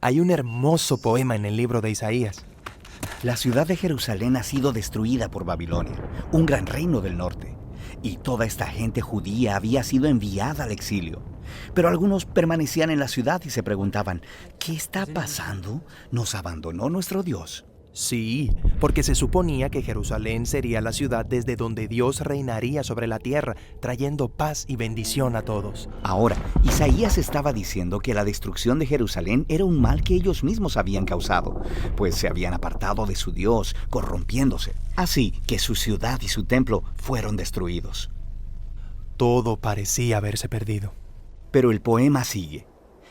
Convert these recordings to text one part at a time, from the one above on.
Hay un hermoso poema en el libro de Isaías. La ciudad de Jerusalén ha sido destruida por Babilonia, un gran reino del norte, y toda esta gente judía había sido enviada al exilio. Pero algunos permanecían en la ciudad y se preguntaban, ¿qué está pasando? ¿Nos abandonó nuestro Dios? Sí, porque se suponía que Jerusalén sería la ciudad desde donde Dios reinaría sobre la tierra, trayendo paz y bendición a todos. Ahora, Isaías estaba diciendo que la destrucción de Jerusalén era un mal que ellos mismos habían causado, pues se habían apartado de su Dios, corrompiéndose. Así que su ciudad y su templo fueron destruidos. Todo parecía haberse perdido. Pero el poema sigue.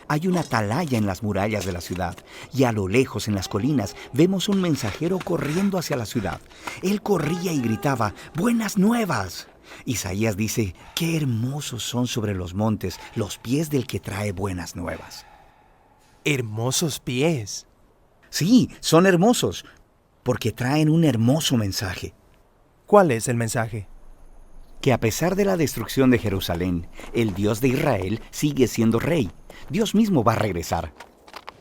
Hay una atalaya en las murallas de la ciudad, y a lo lejos en las colinas vemos un mensajero corriendo hacia la ciudad. Él corría y gritaba, ¡buenas nuevas! Isaías dice, ¡qué hermosos son sobre los montes los pies del que trae buenas nuevas! ¡Hermosos pies! Sí, son hermosos, porque traen un hermoso mensaje. ¿Cuál es el mensaje? Que a pesar de la destrucción de Jerusalén, el Dios de Israel sigue siendo rey. Dios mismo va a regresar.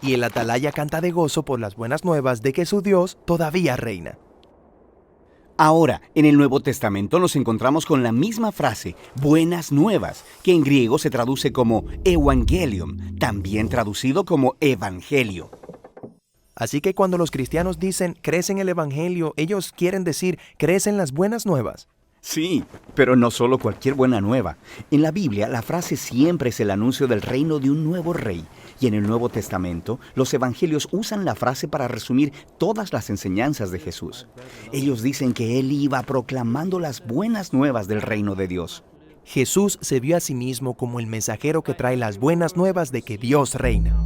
Y el atalaya canta de gozo por las buenas nuevas de que su Dios todavía reina. Ahora, en el Nuevo Testamento nos encontramos con la misma frase, buenas nuevas, que en griego se traduce como evangelium, también traducido como evangelio. Así que cuando los cristianos dicen, crees en el evangelio, ellos quieren decir, crees en las buenas nuevas. Sí, pero no solo cualquier buena nueva. En la Biblia, la frase siempre es el anuncio del reino de un nuevo rey. Y en el Nuevo Testamento, los evangelios usan la frase para resumir todas las enseñanzas de Jesús. Ellos dicen que Él iba proclamando las buenas nuevas del reino de Dios. Jesús se vio a sí mismo como el mensajero que trae las buenas nuevas de que Dios reina.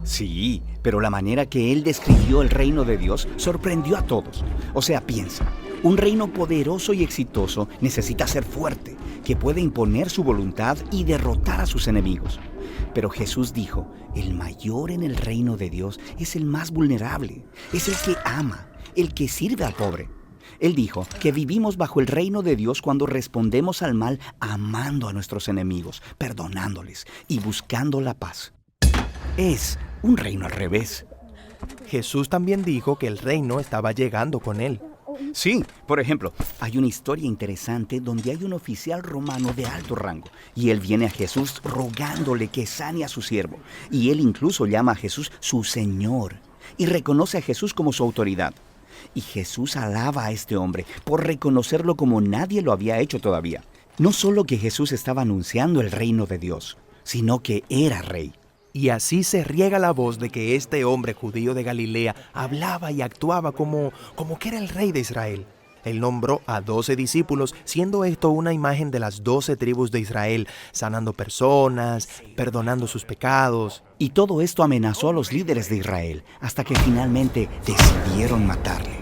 Sí, pero la manera que Él describió el reino de Dios sorprendió a todos. O sea, piensa. Un reino poderoso y exitoso necesita ser fuerte, que puede imponer su voluntad y derrotar a sus enemigos. Pero Jesús dijo, el mayor en el reino de Dios es el más vulnerable, es el que ama, el que sirve al pobre. Él dijo que vivimos bajo el reino de Dios cuando respondemos al mal amando a nuestros enemigos, perdonándoles y buscando la paz. Es un reino al revés. Jesús también dijo que el reino estaba llegando con él. Sí, por ejemplo, hay una historia interesante donde hay un oficial romano de alto rango y él viene a Jesús rogándole que sane a su siervo. Y él incluso llama a Jesús su Señor y reconoce a Jesús como su autoridad. Y Jesús alaba a este hombre por reconocerlo como nadie lo había hecho todavía. No solo que Jesús estaba anunciando el reino de Dios, sino que era rey. Y así se riega la voz de que este hombre judío de Galilea hablaba y actuaba como que era el rey de Israel. Él nombró a 12 discípulos, siendo esto una imagen de las 12 tribus de Israel, sanando personas, perdonando sus pecados. Y todo esto amenazó a los líderes de Israel, hasta que finalmente decidieron matarle.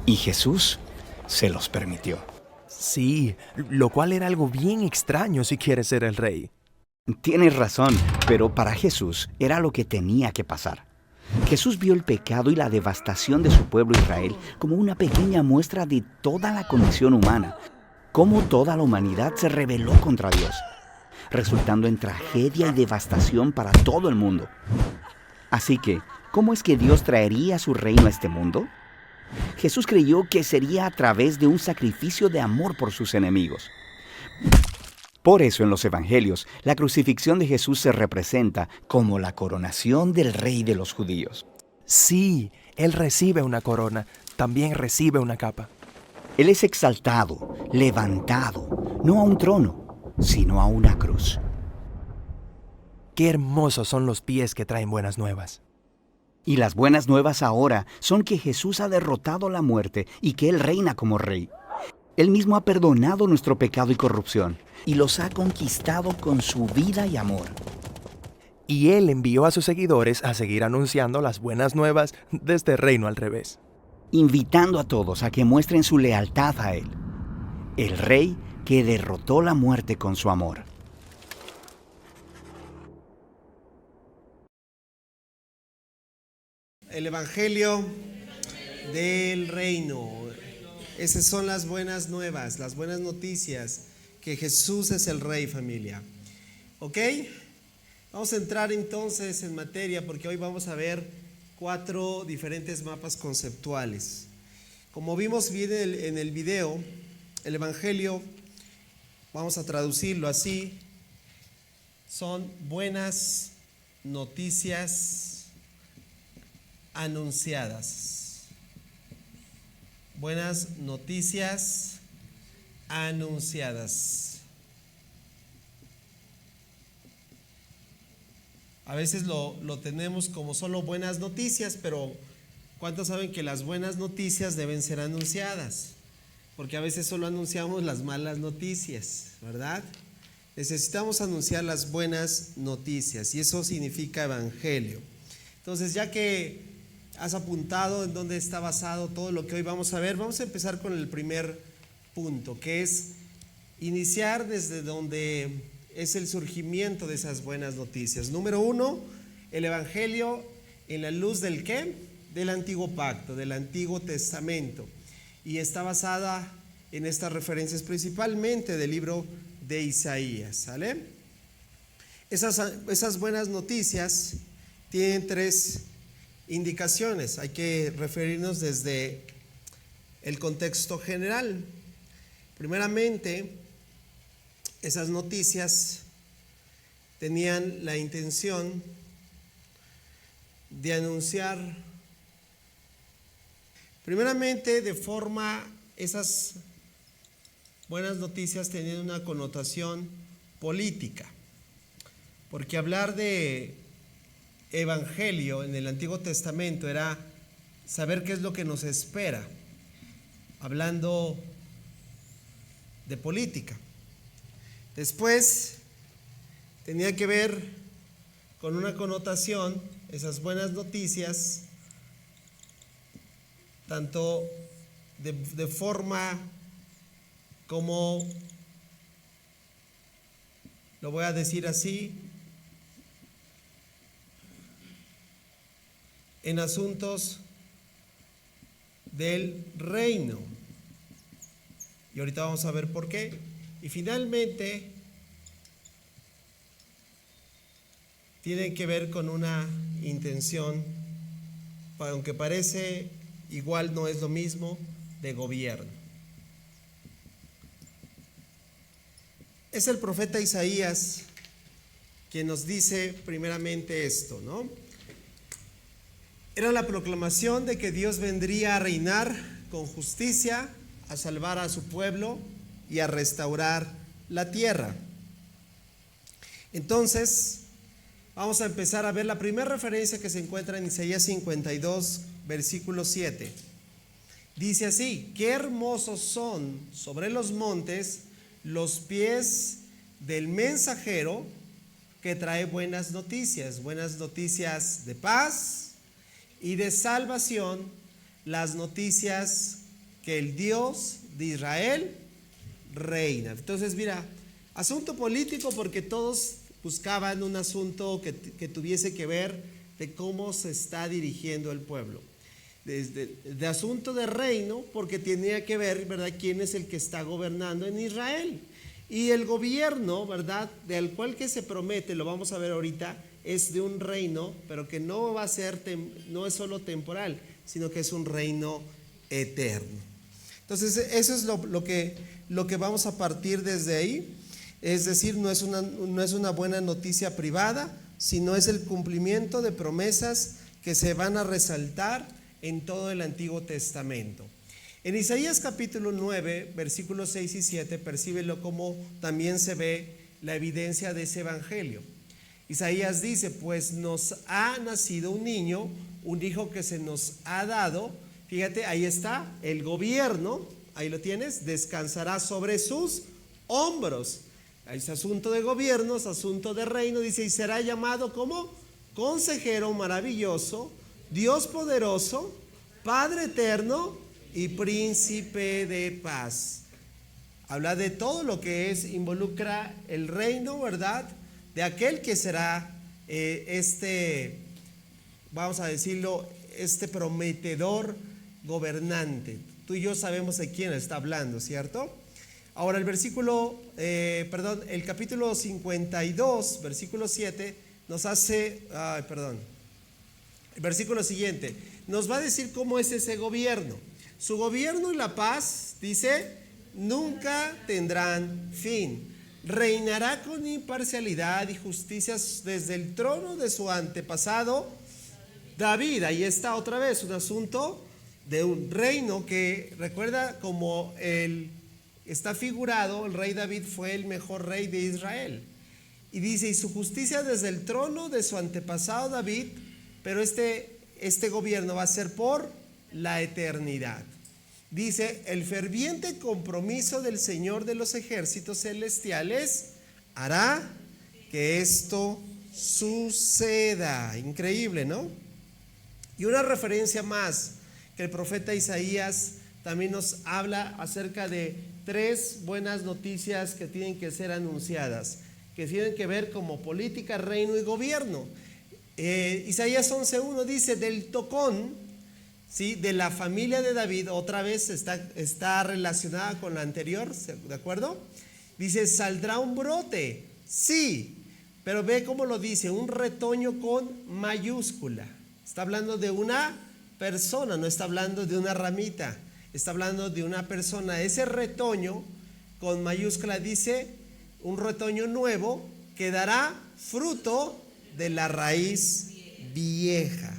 Y Jesús se los permitió. Sí, lo cual era algo bien extraño si quiere ser el rey. Tienes razón, pero para Jesús era lo que tenía que pasar. Jesús vio el pecado y la devastación de su pueblo Israel como una pequeña muestra de toda la condición humana, cómo toda la humanidad se rebeló contra Dios, resultando en tragedia y devastación para todo el mundo. Así que, ¿cómo es que Dios traería su reino a este mundo? Jesús creyó que sería a través de un sacrificio de amor por sus enemigos. Por eso en los evangelios, la crucifixión de Jesús se representa como la coronación del rey de los judíos. Sí, él recibe una corona, también recibe una capa. Él es exaltado, levantado, no a un trono, sino a una cruz. Qué hermosos son los pies que traen buenas nuevas. Y las buenas nuevas ahora son que Jesús ha derrotado la muerte y que Él reina como rey. Él mismo ha perdonado nuestro pecado y corrupción y los ha conquistado con su vida y amor. Y Él envió a sus seguidores a seguir anunciando las buenas nuevas de este reino al revés, invitando a todos a que muestren su lealtad a Él, el Rey que derrotó la muerte con su amor. El Evangelio del Reino. Esas son las buenas nuevas, las buenas noticias, que Jesús es el Rey, familia. ¿Ok? Vamos a entrar entonces en materia porque hoy vamos a ver 4 diferentes mapas conceptuales. Como vimos bien en el video, el Evangelio, vamos a traducirlo así, son buenas noticias anunciadas. Buenas noticias anunciadas. A veces lo tenemos como solo buenas noticias, pero ¿cuántos saben que las buenas noticias deben ser anunciadas? Porque a veces solo anunciamos las malas noticias, ¿verdad? Necesitamos anunciar las buenas noticias y eso significa evangelio. Entonces, ya que has apuntado en dónde está basado todo lo que hoy vamos a ver, vamos a empezar con el primer punto, que es iniciar desde donde es el surgimiento de esas buenas noticias. Número 1, el evangelio en la luz del ¿qué? Del antiguo pacto, del Antiguo Testamento. Y está basada en estas referencias principalmente del libro de Isaías, ¿sale? Esas buenas noticias tienen 3 indicaciones. Hay que referirnos desde el contexto general. Primeramente, esas noticias tenían la intención de anunciar, primeramente de forma, esas buenas noticias tenían una connotación política, porque hablar de evangelio en el Antiguo Testamento era saber qué es lo que nos espera, hablando de política. Después tenía que ver con una connotación, esas buenas noticias, tanto de forma como, lo voy a decir así, en asuntos del reino. Y ahorita vamos a ver por qué. Y finalmente, tienen que ver con una intención, aunque parece igual, no es lo mismo, de gobierno. Es el profeta Isaías quien nos dice primeramente esto, ¿no? Era la proclamación de que Dios vendría a reinar con justicia, a salvar a su pueblo y a restaurar la tierra. Entonces, vamos a empezar a ver la primera referencia que se encuentra en Isaías 52, versículo 7. Dice así: qué hermosos son sobre los montes los pies del mensajero que trae buenas noticias de paz y de salvación, las noticias que el Dios de Israel reina. Entonces, mira, asunto político porque todos buscaban un asunto que tuviese que ver de cómo se está dirigiendo el pueblo. De asunto de reino porque tenía que ver, ¿verdad?, quién es el que está gobernando en Israel. Y el gobierno, ¿verdad?, del cual que se promete, lo vamos a ver ahorita, es de un reino, pero que no va a ser, no es solo temporal, sino que es un reino eterno. Entonces, eso es lo que vamos a partir desde ahí. Es decir, no es una buena noticia privada, sino es el cumplimiento de promesas que se van a resaltar en todo el Antiguo Testamento. En Isaías capítulo 9, versículos 6 y 7, percíbelo como también se ve la evidencia de ese evangelio. Isaías dice: pues nos ha nacido un niño, un hijo que se nos ha dado. Fíjate, ahí está, el gobierno, ahí lo tienes, descansará sobre sus hombros. Es asunto de gobierno, es asunto de reino, dice, y será llamado como consejero maravilloso, Dios poderoso, Padre eterno y príncipe de paz. Habla de todo lo que involucra el reino, ¿verdad?, de aquel que será vamos a decirlo, prometedor gobernante. Tú y yo sabemos de quién está hablando, ¿cierto? Ahora el capítulo 52, versículo 7, nos hace, el versículo siguiente, nos va a decir cómo es ese gobierno. Su gobierno y la paz, dice, nunca tendrán fin. Reinará con imparcialidad y justicia desde el trono de su antepasado David. Ahí está otra vez un asunto de un reino que recuerda como está figurado, el rey David fue el mejor rey de Israel. Y dice, y su justicia desde el trono de su antepasado David, pero este gobierno va a ser por la eternidad. Dice, el ferviente compromiso del Señor de los ejércitos celestiales hará que esto suceda. Increíble, ¿no? Y una referencia más, que el profeta Isaías también nos habla acerca de 3 buenas noticias que tienen que ser anunciadas, que tienen que ver como política, reino y gobierno. Isaías 11:1 dice, del tocón, ¿sí?, de la familia de David, otra vez está relacionada con la anterior, ¿de acuerdo? Dice, saldrá un brote, sí, pero ve cómo lo dice, un retoño con mayúscula. Está hablando de una persona, no está hablando de una ramita, está hablando de una persona. Ese retoño con mayúscula dice, un retoño nuevo que dará fruto de la raíz vieja.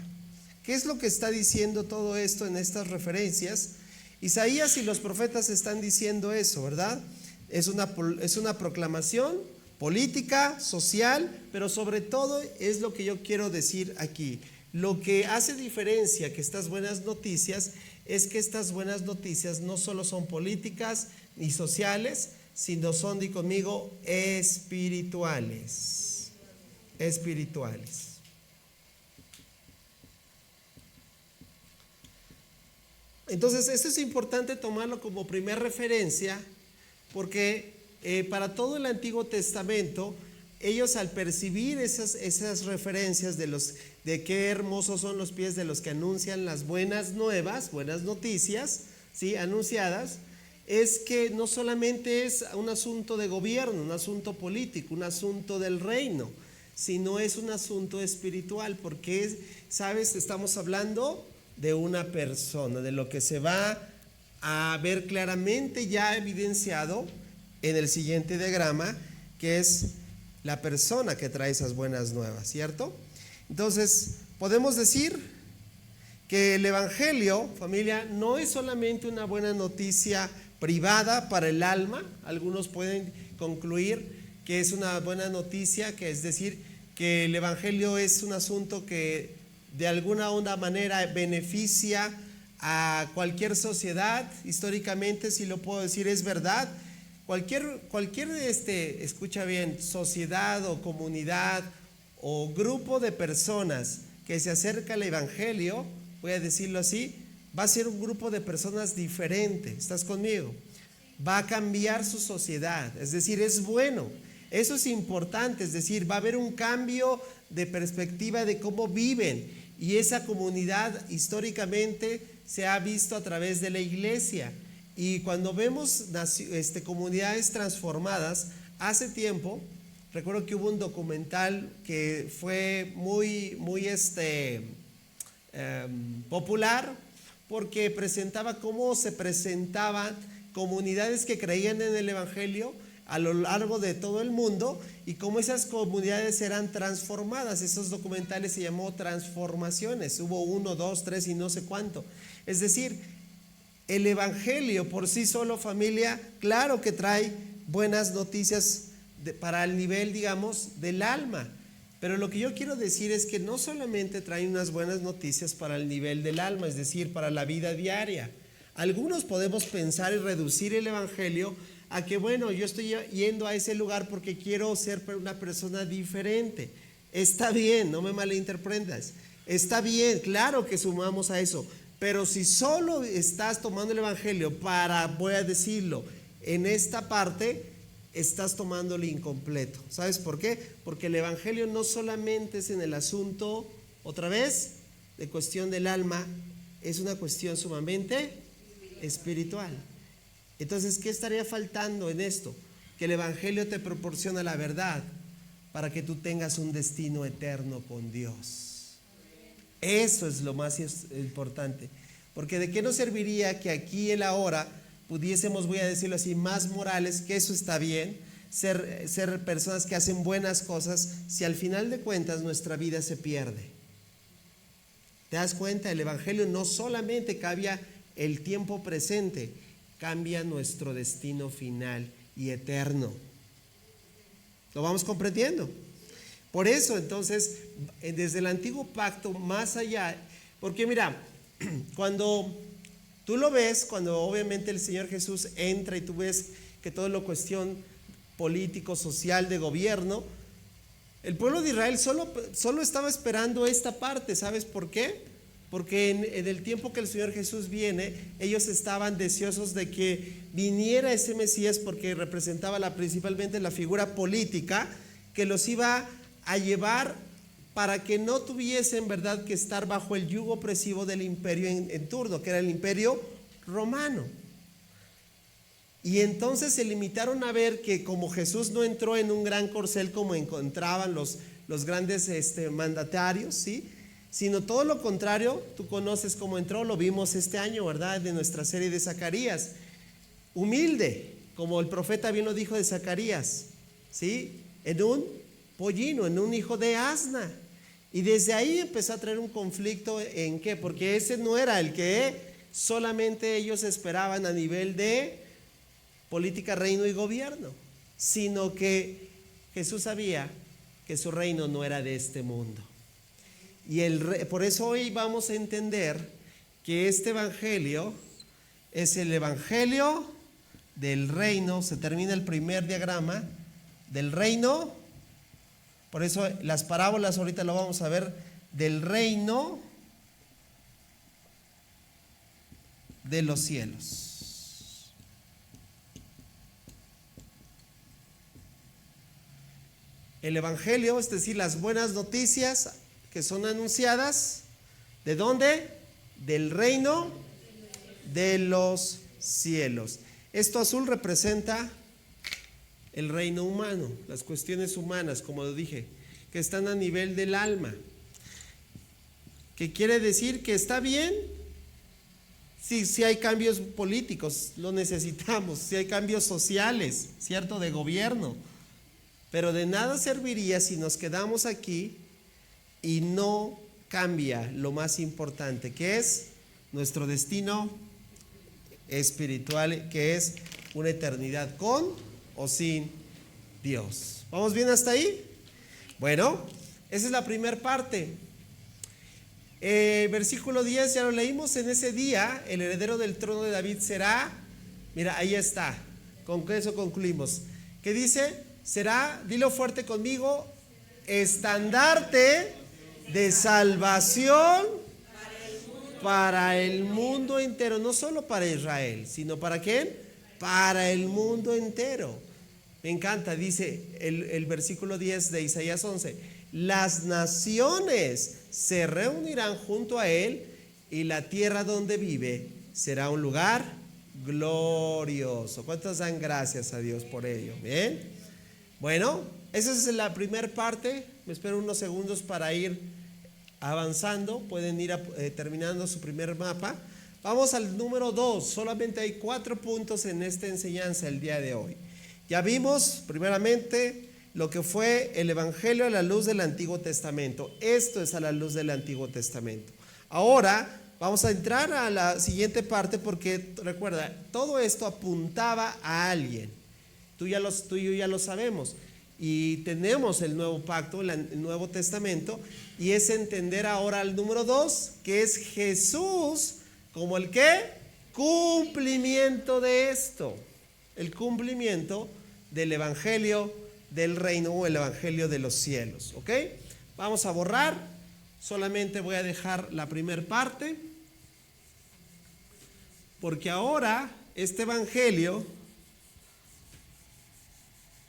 ¿Qué es lo que está diciendo todo esto en estas referencias? Isaías y los profetas están diciendo eso, ¿verdad? Es una proclamación política, social, pero sobre todo es lo que yo quiero decir aquí. Lo que hace diferencia que estas buenas noticias es que estas buenas noticias no solo son políticas ni sociales, sino son, di conmigo, espirituales. Espirituales. Entonces, esto es importante tomarlo como primer referencia, porque para todo el Antiguo Testamento, ellos al percibir esas referencias de qué hermosos son los pies de los que anuncian las buenas nuevas, buenas noticias, ¿sí?, anunciadas, es que no solamente es un asunto de gobierno, un asunto político, un asunto del reino, sino es un asunto espiritual, porque, ¿sabes?, estamos hablando de una persona, de lo que se va a ver claramente ya evidenciado en el siguiente diagrama, que es la persona que trae esas buenas nuevas, ¿cierto? Entonces, podemos decir que el Evangelio, familia, no es solamente una buena noticia privada para el alma. Algunos pueden concluir que es una buena noticia, que es decir, que el Evangelio es un asunto que de alguna manera beneficia a cualquier sociedad. Históricamente, si lo puedo decir, es verdad. Cualquier escucha bien, sociedad o comunidad o grupo de personas que se acerca al Evangelio, voy a decirlo así, va a ser un grupo de personas diferente. ¿Estás conmigo? Va a cambiar su sociedad, es decir, es bueno. Eso es importante, es decir, va a haber un cambio de perspectiva de cómo viven, y esa comunidad históricamente se ha visto a través de la iglesia. Y cuando vemos comunidades transformadas, hace tiempo, recuerdo que hubo un documental que fue muy popular, porque presentaba cómo se presentaban comunidades que creían en el Evangelio a lo largo de todo el mundo y cómo esas comunidades eran transformadas. Esos documentales se llamó Transformaciones. Hubo 1, 2, 3 y no sé cuánto. Es decir, el Evangelio por sí solo, familia, claro que trae buenas noticias para el nivel, digamos, del alma. Pero lo que yo quiero decir es que no solamente trae unas buenas noticias para el nivel del alma, es decir, para la vida diaria. Algunos podemos pensar y reducir el Evangelio a que, bueno, yo estoy yendo a ese lugar porque quiero ser una persona diferente. Está bien, no me malinterpretas. Está bien, claro que sumamos a eso. Pero si solo estás tomando el Evangelio para, voy a decirlo, en esta parte, estás tomándolo incompleto. ¿Sabes por qué? Porque el Evangelio no solamente es en el asunto, otra vez, de cuestión del alma, es una cuestión sumamente espiritual. Entonces, ¿qué estaría faltando en esto? Que el Evangelio te proporciona la verdad, para que tú tengas un destino eterno con Dios. Eso es lo más importante. Porque ¿de qué nos serviría que aquí y el ahora pudiésemos, voy a decirlo así, más morales, que eso está bien, ser personas que hacen buenas cosas, si al final de cuentas nuestra vida se pierde? ¿Te das cuenta? El Evangelio no solamente cambia el tiempo presente, cambia nuestro destino final y eterno. ¿Lo vamos comprendiendo? Por eso, entonces, desde el antiguo pacto, más allá, porque mira, cuando tú lo ves, cuando obviamente el Señor Jesús entra y tú ves que todo lo cuestión político, social, de gobierno, el pueblo de Israel solo estaba esperando esta parte. ¿Sabes por qué? Porque en el tiempo que el Señor Jesús viene, ellos estaban deseosos de que viniera ese Mesías, porque representaba principalmente la figura política que los iba a llevar para que no tuviesen, ¿verdad?, que estar bajo el yugo opresivo del imperio en turno, que era el imperio romano. Y entonces se limitaron a ver que como Jesús no entró en un gran corcel como encontraban los grandes mandatarios, ¿sí?, sino todo lo contrario. Tú conoces cómo entró, lo vimos este año, ¿verdad?, de nuestra serie de Zacarías. Humilde, como el profeta bien lo dijo de Zacarías, ¿sí?, en un pollino, en un hijo de asna. Y desde ahí empezó a traer un conflicto. ¿En qué? Porque ese no era el que solamente ellos esperaban a nivel de política, reino y gobierno, sino que Jesús sabía que su reino no era de este mundo. Y por eso hoy vamos a entender que este evangelio es el evangelio del reino. Se termina el primer diagrama del reino. Por eso las parábolas ahorita lo vamos a ver, del reino de los cielos. El evangelio, es decir, las buenas noticias que son anunciadas, ¿de dónde? Del reino de los cielos. Esto azul representa el reino humano, las cuestiones humanas, como lo dije, que están a nivel del alma. ¿Qué quiere decir? Que está bien. Si hay cambios políticos, lo necesitamos. Si hay cambios sociales, ¿cierto?, de gobierno. Pero de nada serviría si nos quedamos aquí y no cambia lo más importante, que es nuestro destino espiritual, que es una eternidad con o sin Dios. ¿Vamos bien hasta ahí? Bueno, esa es la primera parte. Versículo 10, ya lo leímos. En ese día, el heredero del trono de David será, mira, ahí está, con eso concluimos. ¿Qué dice? Será, dilo fuerte conmigo, estandarte de salvación para el mundo entero. No solo para Israel, sino ¿para quién? Para el mundo entero. Me encanta, dice el versículo 10 de Isaías 11: las naciones se reunirán junto a él, y la tierra donde vive será un lugar glorioso. ¿Cuántos dan gracias a Dios por ello? Bien. Bueno, esa es la primera parte. Me espero unos segundos para ir avanzando. Pueden ir terminando su primer mapa. Vamos al número 2. Solamente hay 4 puntos en esta enseñanza el día de hoy. Ya vimos primeramente lo que fue el evangelio a la luz del Antiguo Testamento. Esto es a la luz del Antiguo Testamento. Ahora vamos a entrar a la siguiente parte, porque recuerda, todo esto apuntaba a alguien. Tú y yo ya lo sabemos. Y tenemos el nuevo pacto, el Nuevo Testamento, y es entender ahora el número 2, que es Jesús como el ¿qué? Cumplimiento de esto. El cumplimiento del evangelio del reino, o el evangelio de los cielos. ¿Ok? Vamos a borrar. Solamente voy a dejar la primera parte, porque ahora este evangelio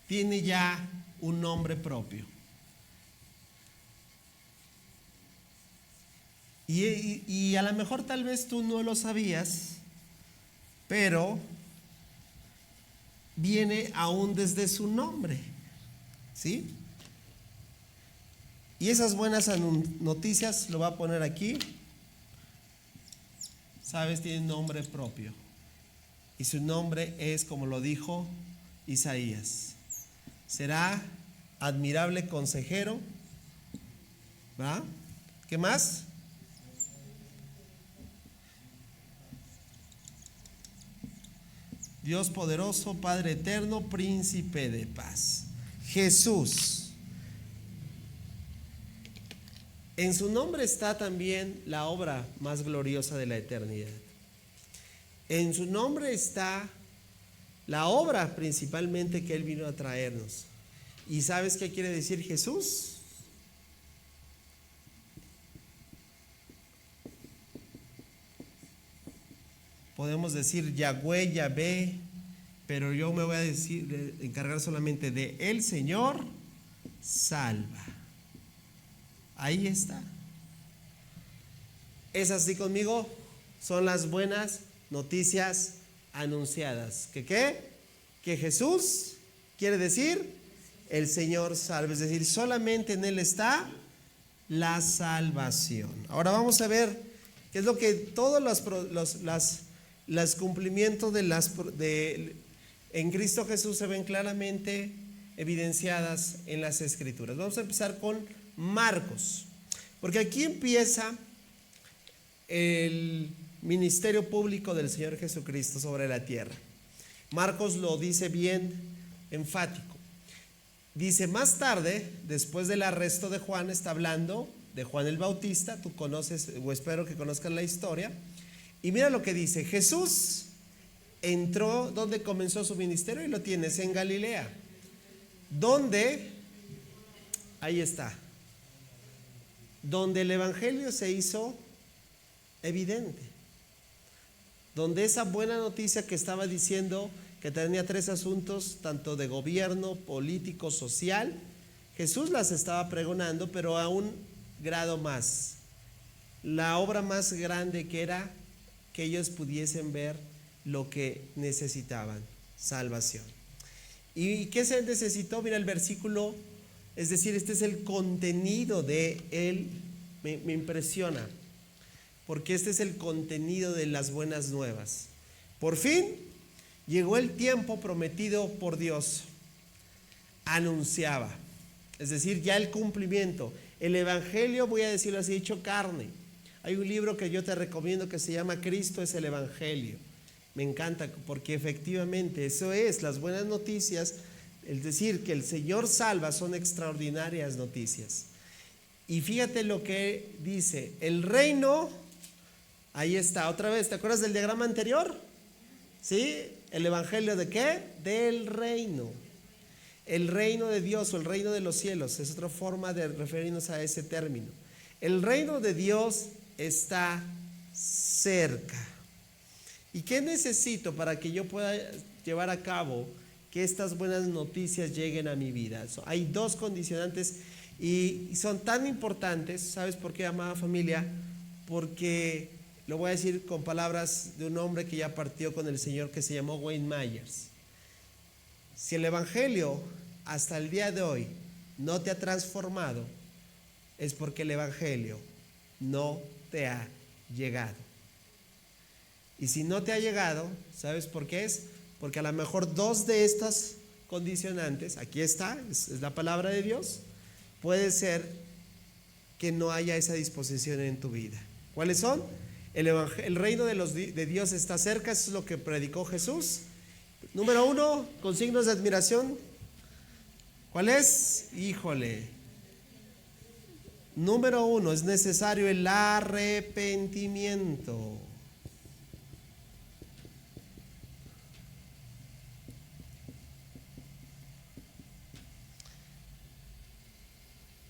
tiene ya un nombre propio. Y a lo mejor tal vez tú no lo sabías, pero viene aún desde su nombre, ¿sí? Y esas buenas noticias, lo va a poner aquí, sabes, tienen nombre propio. Y su nombre es, como lo dijo Isaías, será admirable consejero, ¿va? ¿Qué más? Dios poderoso, Padre eterno, príncipe de paz. Jesús. En su nombre está también la obra más gloriosa de la eternidad. En su nombre está la obra principalmente que Él vino a traernos. ¿Y sabes qué quiere decir Jesús? Podemos decir Yahweh, Yahvé, pero yo me voy a encargar solamente de el Señor salva. Ahí está. ¿Es así conmigo? Son las buenas noticias anunciadas. ¿Que qué? Que Jesús quiere decir el Señor salva. Es decir, solamente en Él está la salvación. Ahora vamos a ver qué es lo que todos los cumplimientos en Cristo Jesús se ven claramente evidenciadas en las Escrituras. Vamos a empezar con Marcos, porque aquí empieza el ministerio público del Señor Jesucristo sobre la tierra. Marcos lo dice bien enfático. Dice, más tarde, después del arresto de Juan, está hablando de Juan el Bautista. Tú conoces, o espero que conozcan la historia. Y mira lo que dice: Jesús entró donde comenzó su ministerio, y lo tienes en Galilea, donde, ahí está, donde el evangelio se hizo evidente, donde esa buena noticia que estaba diciendo que tenía tres asuntos, tanto de gobierno, político, social, Jesús las estaba pregonando, pero a un grado más. La obra más grande que era que ellos pudiesen ver lo que necesitaban: salvación. ¿Y qué se necesitó? Mira el versículo, es decir, este es el contenido de él. Me impresiona, porque este es el contenido de las buenas nuevas. Por fin llegó el tiempo prometido por Dios. Anunciaba, es decir, ya el cumplimiento. El evangelio, voy a decirlo así, hecho carne. Hay un libro que yo te recomiendo que se llama Cristo es el Evangelio. Me encanta porque efectivamente eso es las buenas noticias. Es decir, que el Señor salva, son extraordinarias noticias. Y fíjate lo que dice: el reino, ahí está, otra vez, ¿te acuerdas del diagrama anterior? ¿Sí? ¿El evangelio de qué? Del reino. El reino de Dios o el reino de los cielos es otra forma de referirnos a ese término. El reino de Dios está cerca. ¿Y qué necesito para que yo pueda llevar a cabo que estas buenas noticias lleguen a mi vida? Hay dos condicionantes y son tan importantes. ¿Sabes por qué, amada familia? Porque lo voy a decir con palabras de un hombre que ya partió con el Señor, que se llamó Wayne Myers. Si el evangelio hasta el día de hoy no te ha transformado, es porque el evangelio no te ha llegado. Y si no te ha llegado, ¿sabes por qué es? Porque a lo mejor dos de estas condicionantes, aquí está, es la palabra de Dios, puede ser que no haya esa disposición en tu vida. ¿Cuáles son? El reino de Dios está cerca, eso es lo que predicó Jesús. Número 1, con signos de admiración. ¿Cuál es? Híjole. Número 1, es necesario el arrepentimiento.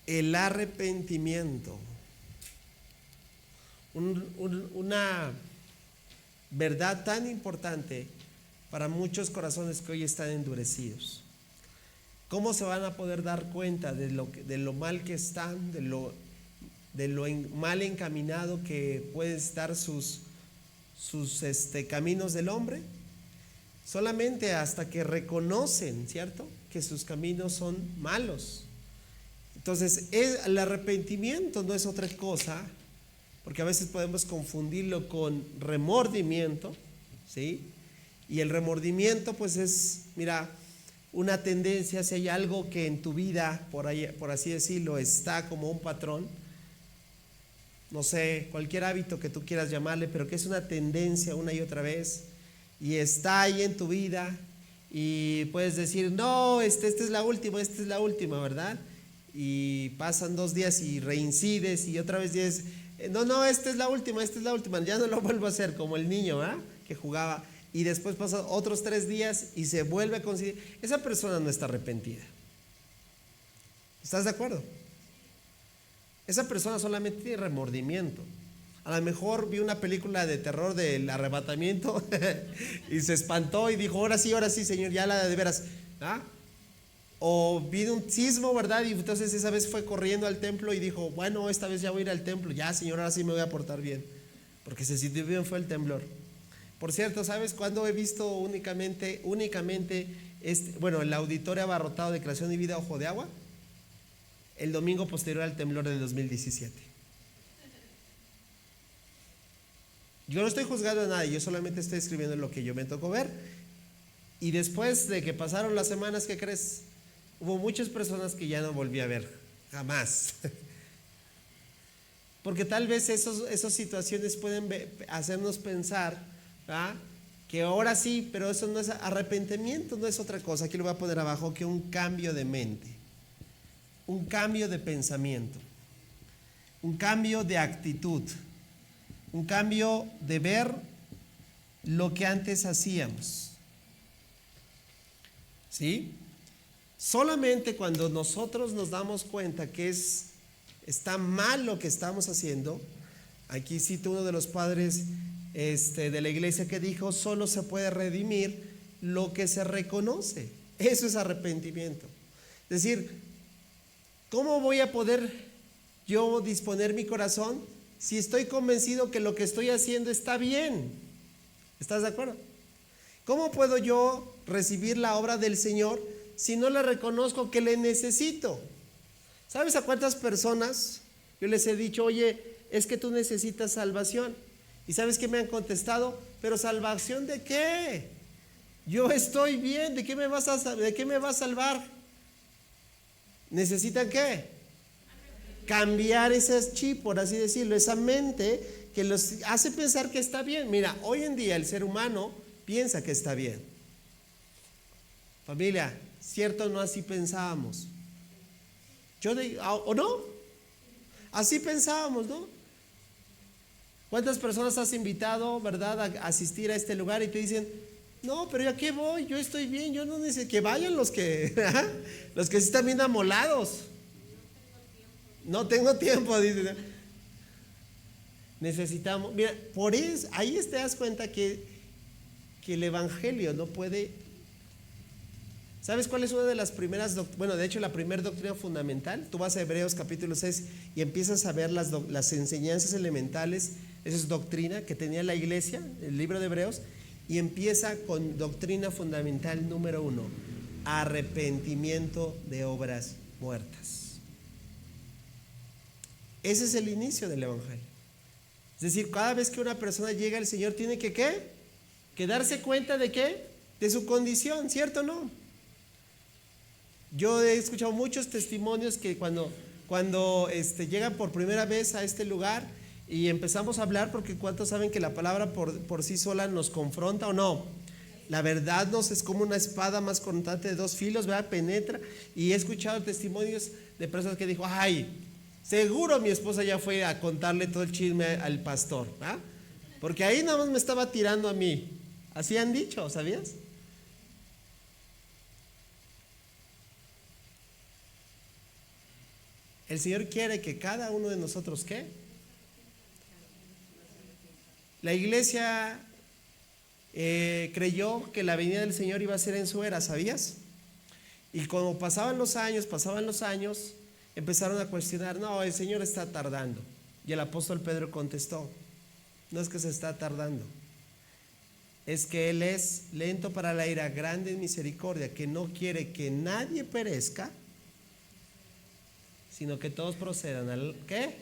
El arrepentimiento. Una verdad tan importante para muchos corazones que hoy están endurecidos. ¿Cómo se van a poder dar cuenta de lo mal que están, de lo mal encaminado que pueden estar sus caminos del hombre? Solamente hasta que reconocen, ¿cierto?, que sus caminos son malos. Entonces, el arrepentimiento no es otra cosa, porque a veces podemos confundirlo con remordimiento, ¿sí? Y el remordimiento pues es, mira, una tendencia, si hay algo que en tu vida, por así decirlo, está como un patrón, no sé, cualquier hábito que tú quieras llamarle, pero que es una tendencia una y otra vez, y está ahí en tu vida, y puedes decir, no, esta es la última, ¿verdad? Y pasan 2 días y reincides, y otra vez dices, no, esta es la última, ya no lo vuelvo a hacer, como el niño, ¿ah? Que jugaba, y después pasan otros 3 días y se vuelve a conseguir. Esa persona no está arrepentida. ¿Estás de acuerdo? Esa persona solamente tiene remordimiento. A lo mejor vio una película de terror del arrebatamiento y se espantó y dijo, ahora sí, Señor, ya la de veras. ¿Ah? O vino un sismo, ¿verdad? Y entonces esa vez fue corriendo al templo y dijo, bueno, esta vez ya voy a ir al templo. Ya, Señor, ahora sí me voy a portar bien. Porque se sintió bien fue el temblor. Por cierto, ¿sabes cuándo he visto únicamente el auditorio abarrotado de Creación y Vida Ojo de Agua? El domingo posterior al temblor del 2017. Yo no estoy juzgando a nadie, yo solamente estoy escribiendo lo que yo me tocó ver. Y después de que pasaron las semanas, ¿qué crees? Hubo muchas personas que ya no volví a ver, jamás. Porque tal vez esas situaciones pueden hacernos pensar, ¿verdad? Que ahora sí, pero eso no es arrepentimiento, no es otra cosa. Aquí lo voy a poner abajo, que un cambio de mente, un cambio de pensamiento, un cambio de actitud, un cambio de ver lo que antes hacíamos. ¿Sí? Solamente cuando nosotros nos damos cuenta que está mal lo que estamos haciendo. Aquí cito uno de los padres de la iglesia que dijo, solo se puede redimir lo que se reconoce. Eso es arrepentimiento. Es decir, ¿cómo voy a poder yo disponer mi corazón si estoy convencido que lo que estoy haciendo está bien? ¿Estás de acuerdo? ¿Cómo puedo yo recibir la obra del Señor si no le reconozco que le necesito? ¿Sabes a cuántas personas yo les he dicho, oye, es que tú necesitas salvación? ¿Y sabes qué me han contestado? ¿Pero salvación de qué? Yo estoy bien, ¿de qué me va a salvar? ¿Necesitan qué? Cambiar ese chip, por así decirlo, esa mente que los hace pensar que está bien. Mira, hoy en día el ser humano piensa que está bien. Familia, ¿cierto o no así pensábamos? ¿O no? Así pensábamos, ¿no? ¿Cuántas personas has invitado, verdad, a asistir a este lugar y te dicen, no, pero ¿ya qué voy? Yo estoy bien, yo no necesito que vayan los que sí están bien amolados. No tengo tiempo, dicen. Necesitamos, mira, por eso, ahí te das cuenta que el evangelio no puede. ¿Sabes cuál es una de las primeras, de hecho la primera doctrina fundamental? Tú vas a Hebreos capítulo 6 y empiezas a ver las enseñanzas elementales, esa es doctrina que tenía la iglesia, el libro de Hebreos, y empieza con doctrina fundamental número 1, arrepentimiento de obras muertas. Ese es el inicio del evangelio. Es decir, cada vez que una persona llega al Señor tiene que ¿qué? Que darse cuenta de ¿qué? De su condición, ¿cierto o no? Yo he escuchado muchos testimonios que cuando llegan por primera vez a este lugar y empezamos a hablar, porque ¿cuántos saben que la palabra por sí sola nos confronta o no? La verdad es como una espada más cortante de 2 filos, ¿verdad? Penetra. Y he escuchado testimonios de personas que dijo, ay, seguro mi esposa ya fue a contarle todo el chisme al pastor, ¿verdad? Porque ahí nada más me estaba tirando a mí. Así han dicho, ¿sabías? El Señor quiere que cada uno de nosotros, ¿qué? La iglesia creyó que la venida del Señor iba a ser en su era, ¿sabías? Y como pasaban los años, empezaron a cuestionar, no, el Señor está tardando. Y el apóstol Pedro contestó, no es que se está tardando, es que Él es lento para la ira, grande en misericordia, que no quiere que nadie perezca, sino que todos procedan al ¿qué?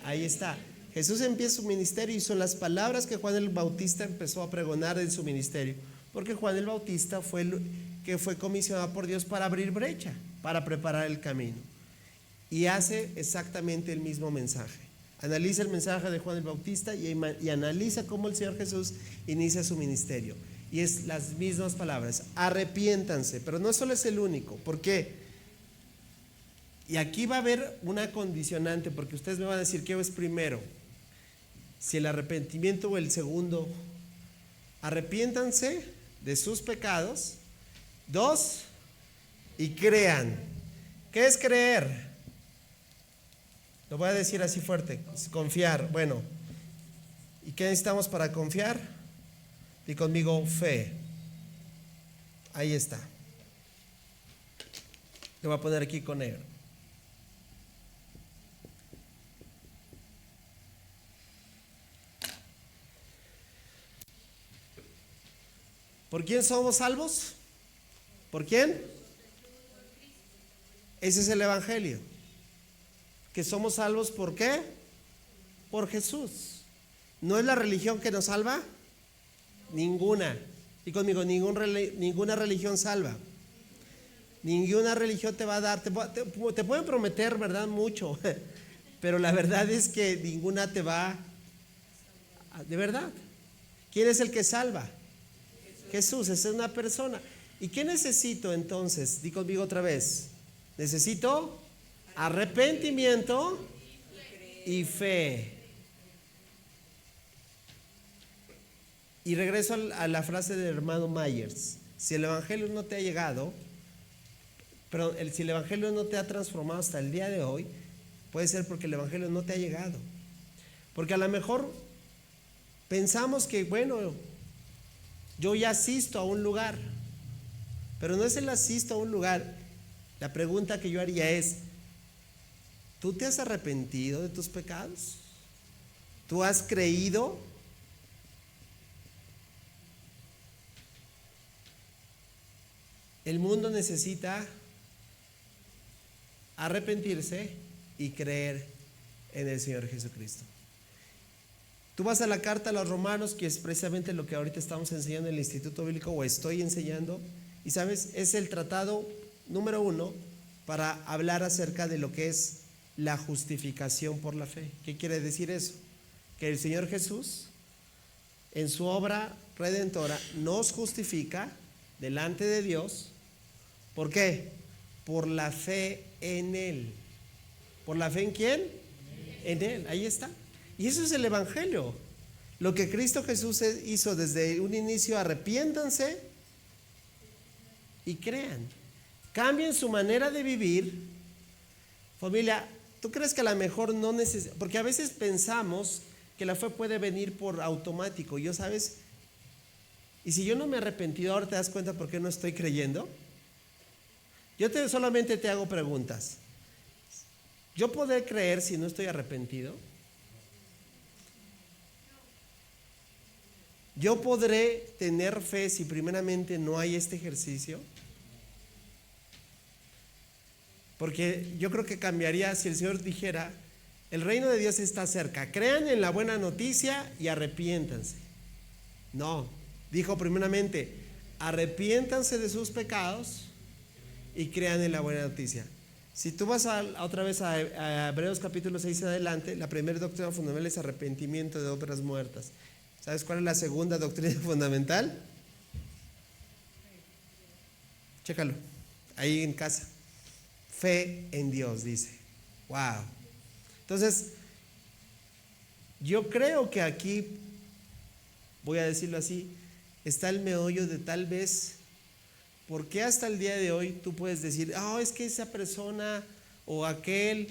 Ahí está. Jesús empieza su ministerio y son las palabras que Juan el Bautista empezó a pregonar en su ministerio, porque Juan el Bautista fue el que fue comisionado por Dios para abrir brecha, para preparar el camino, y hace exactamente el mismo mensaje. Analiza el mensaje de Juan el Bautista y analiza cómo el Señor Jesús inicia su ministerio, y es las mismas palabras: arrepiéntanse. Pero no solo es el único. ¿Por qué? Y aquí va a haber una condicionante, porque ustedes me van a decir qué es primero, si el arrepentimiento o el segundo. Arrepiéntanse de sus pecados. 2, y crean. ¿Qué es creer? Lo voy a decir así fuerte: confiar. Bueno, ¿y qué necesitamos para confiar? Di conmigo: fe. Ahí está. Lo voy a poner aquí con negro. ¿Por quién somos salvos? ¿Por quién? Ese es el Evangelio. Que somos salvos, ¿por qué? Por Jesús. ¿No es la religión que nos salva? Ninguna. Y conmigo, ninguna religión salva. Ninguna religión te va a dar, te pueden prometer, ¿verdad? Mucho. Pero la verdad es que ninguna te va de verdad. ¿Quién es el que salva? Jesús. Esa es una persona. ¿Y qué necesito entonces? Di conmigo otra vez. Necesito arrepentimiento y fe. Y regreso a la frase del hermano Myers: si el Evangelio no te ha llegado, pero si el Evangelio no te ha transformado hasta el día de hoy, puede ser porque el Evangelio no te ha llegado. Porque a lo mejor pensamos que, bueno, yo ya asisto a un lugar, pero no es el asisto a un lugar. La pregunta que yo haría es: ¿tú te has arrepentido de tus pecados? ¿Tú has creído? El mundo necesita arrepentirse y creer en el Señor Jesucristo. Tú vas a la carta a los Romanos, que es precisamente lo que ahorita estamos enseñando en el Instituto Bíblico, o estoy enseñando, y sabes, es el tratado número 1 para hablar acerca de lo que es la justificación por la fe. ¿Qué quiere decir eso? Que el Señor Jesús, en su obra redentora, nos justifica delante de Dios. ¿Por qué? Por la fe en Él. ¿Por la fe en quién? En Él, ahí está. Y eso es el Evangelio. Lo que Cristo Jesús hizo desde un inicio: arrepiéntanse y crean. Cambien su manera de vivir. Familia, ¿tú crees que a lo mejor no necesitas? Porque a veces pensamos que la fe puede venir por automático. ¿Yo sabes? Y si yo no me he arrepentido, ahora te das cuenta por qué no estoy creyendo. Yo solamente te hago preguntas. ¿Yo podré creer si no estoy arrepentido? ¿Yo podré tener fe si primeramente no hay este ejercicio? Porque yo creo que cambiaría si el Señor dijera: el reino de Dios está cerca, crean en la buena noticia y arrepiéntanse. No, dijo primeramente: arrepiéntanse de sus pecados y crean en la buena noticia. Si tú vas otra vez a Hebreos capítulo 6 en adelante, la primera doctrina fundamental es arrepentimiento de obras muertas. ¿Sabes cuál es la segunda doctrina fundamental? Chécalo, ahí en casa. Fe en Dios, dice. Wow. Entonces, yo creo que aquí, voy a decirlo así, está el meollo de tal vez por qué hasta el día de hoy tú puedes decir: es que esa persona o aquel,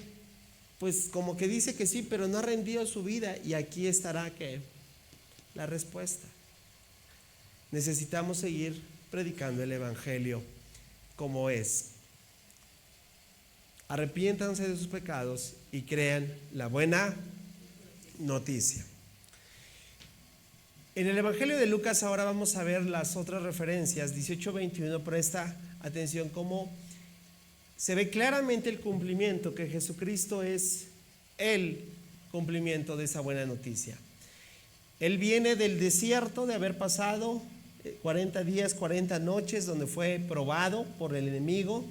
pues como que dice que sí, pero no ha rendido su vida. Y aquí estará que la respuesta. Necesitamos seguir predicando el Evangelio como es. Arrepiéntanse de sus pecados y crean la buena noticia. En el Evangelio de Lucas ahora vamos a ver las otras referencias. 18:21, presta atención cómo se ve claramente el cumplimiento, que Jesucristo es el cumplimiento de esa buena noticia. Él viene del desierto, de haber pasado 40 días, 40 noches, donde fue probado por el enemigo,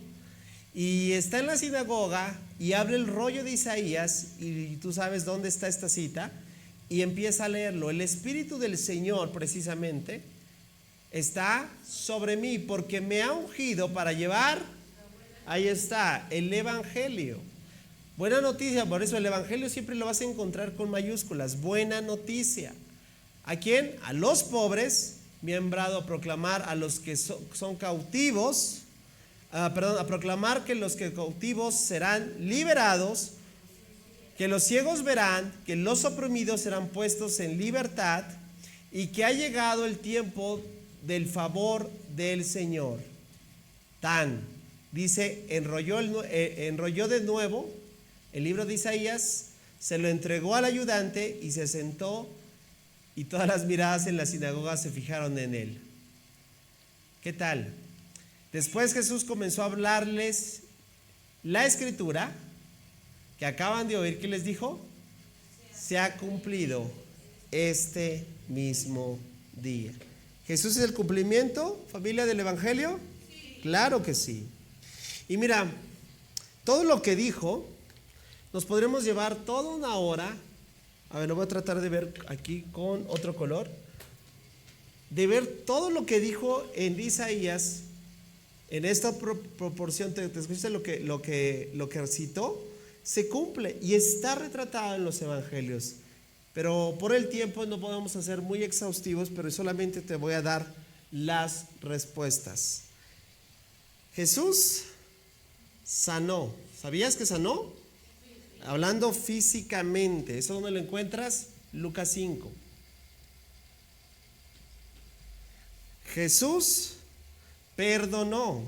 y está en la sinagoga y abre el rollo de Isaías, y tú sabes dónde está esta cita, y empieza a leerlo. El Espíritu del Señor, precisamente, está sobre mí, porque me ha ungido para llevar, ahí está, el Evangelio. Buena noticia, por eso el Evangelio siempre lo vas a encontrar con mayúsculas. Buena noticia. ¿A quién? A los pobres. Me ha enviado a proclamar a los que son cautivos, a proclamar que los que cautivos serán liberados, que los ciegos verán, que los oprimidos serán puestos en libertad, y que ha llegado el tiempo del favor del Señor. Dice, enrolló de nuevo el libro de Isaías, se lo entregó al ayudante y se sentó, y todas las miradas en la sinagoga se fijaron en él. ¿Qué tal? Después Jesús comenzó a hablarles la escritura que acaban de oír. ¿Qué les dijo? Se ha cumplido este mismo día. ¿Jesús es el cumplimiento, familia, del Evangelio? Sí. Claro que sí. Y mira, todo lo que dijo, nos podremos llevar toda una hora. A ver, lo voy a tratar de ver aquí con otro color. De ver todo lo que dijo en Isaías, en esta proporción. ¿Te escuchaste lo que citó? Se cumple y está retratado en los evangelios. Pero por el tiempo no podemos hacer muy exhaustivos, pero solamente te voy a dar las respuestas. Jesús sanó. ¿Sabías que sanó? Hablando físicamente. ¿Eso dónde lo encuentras? Lucas 5. Jesús perdonó.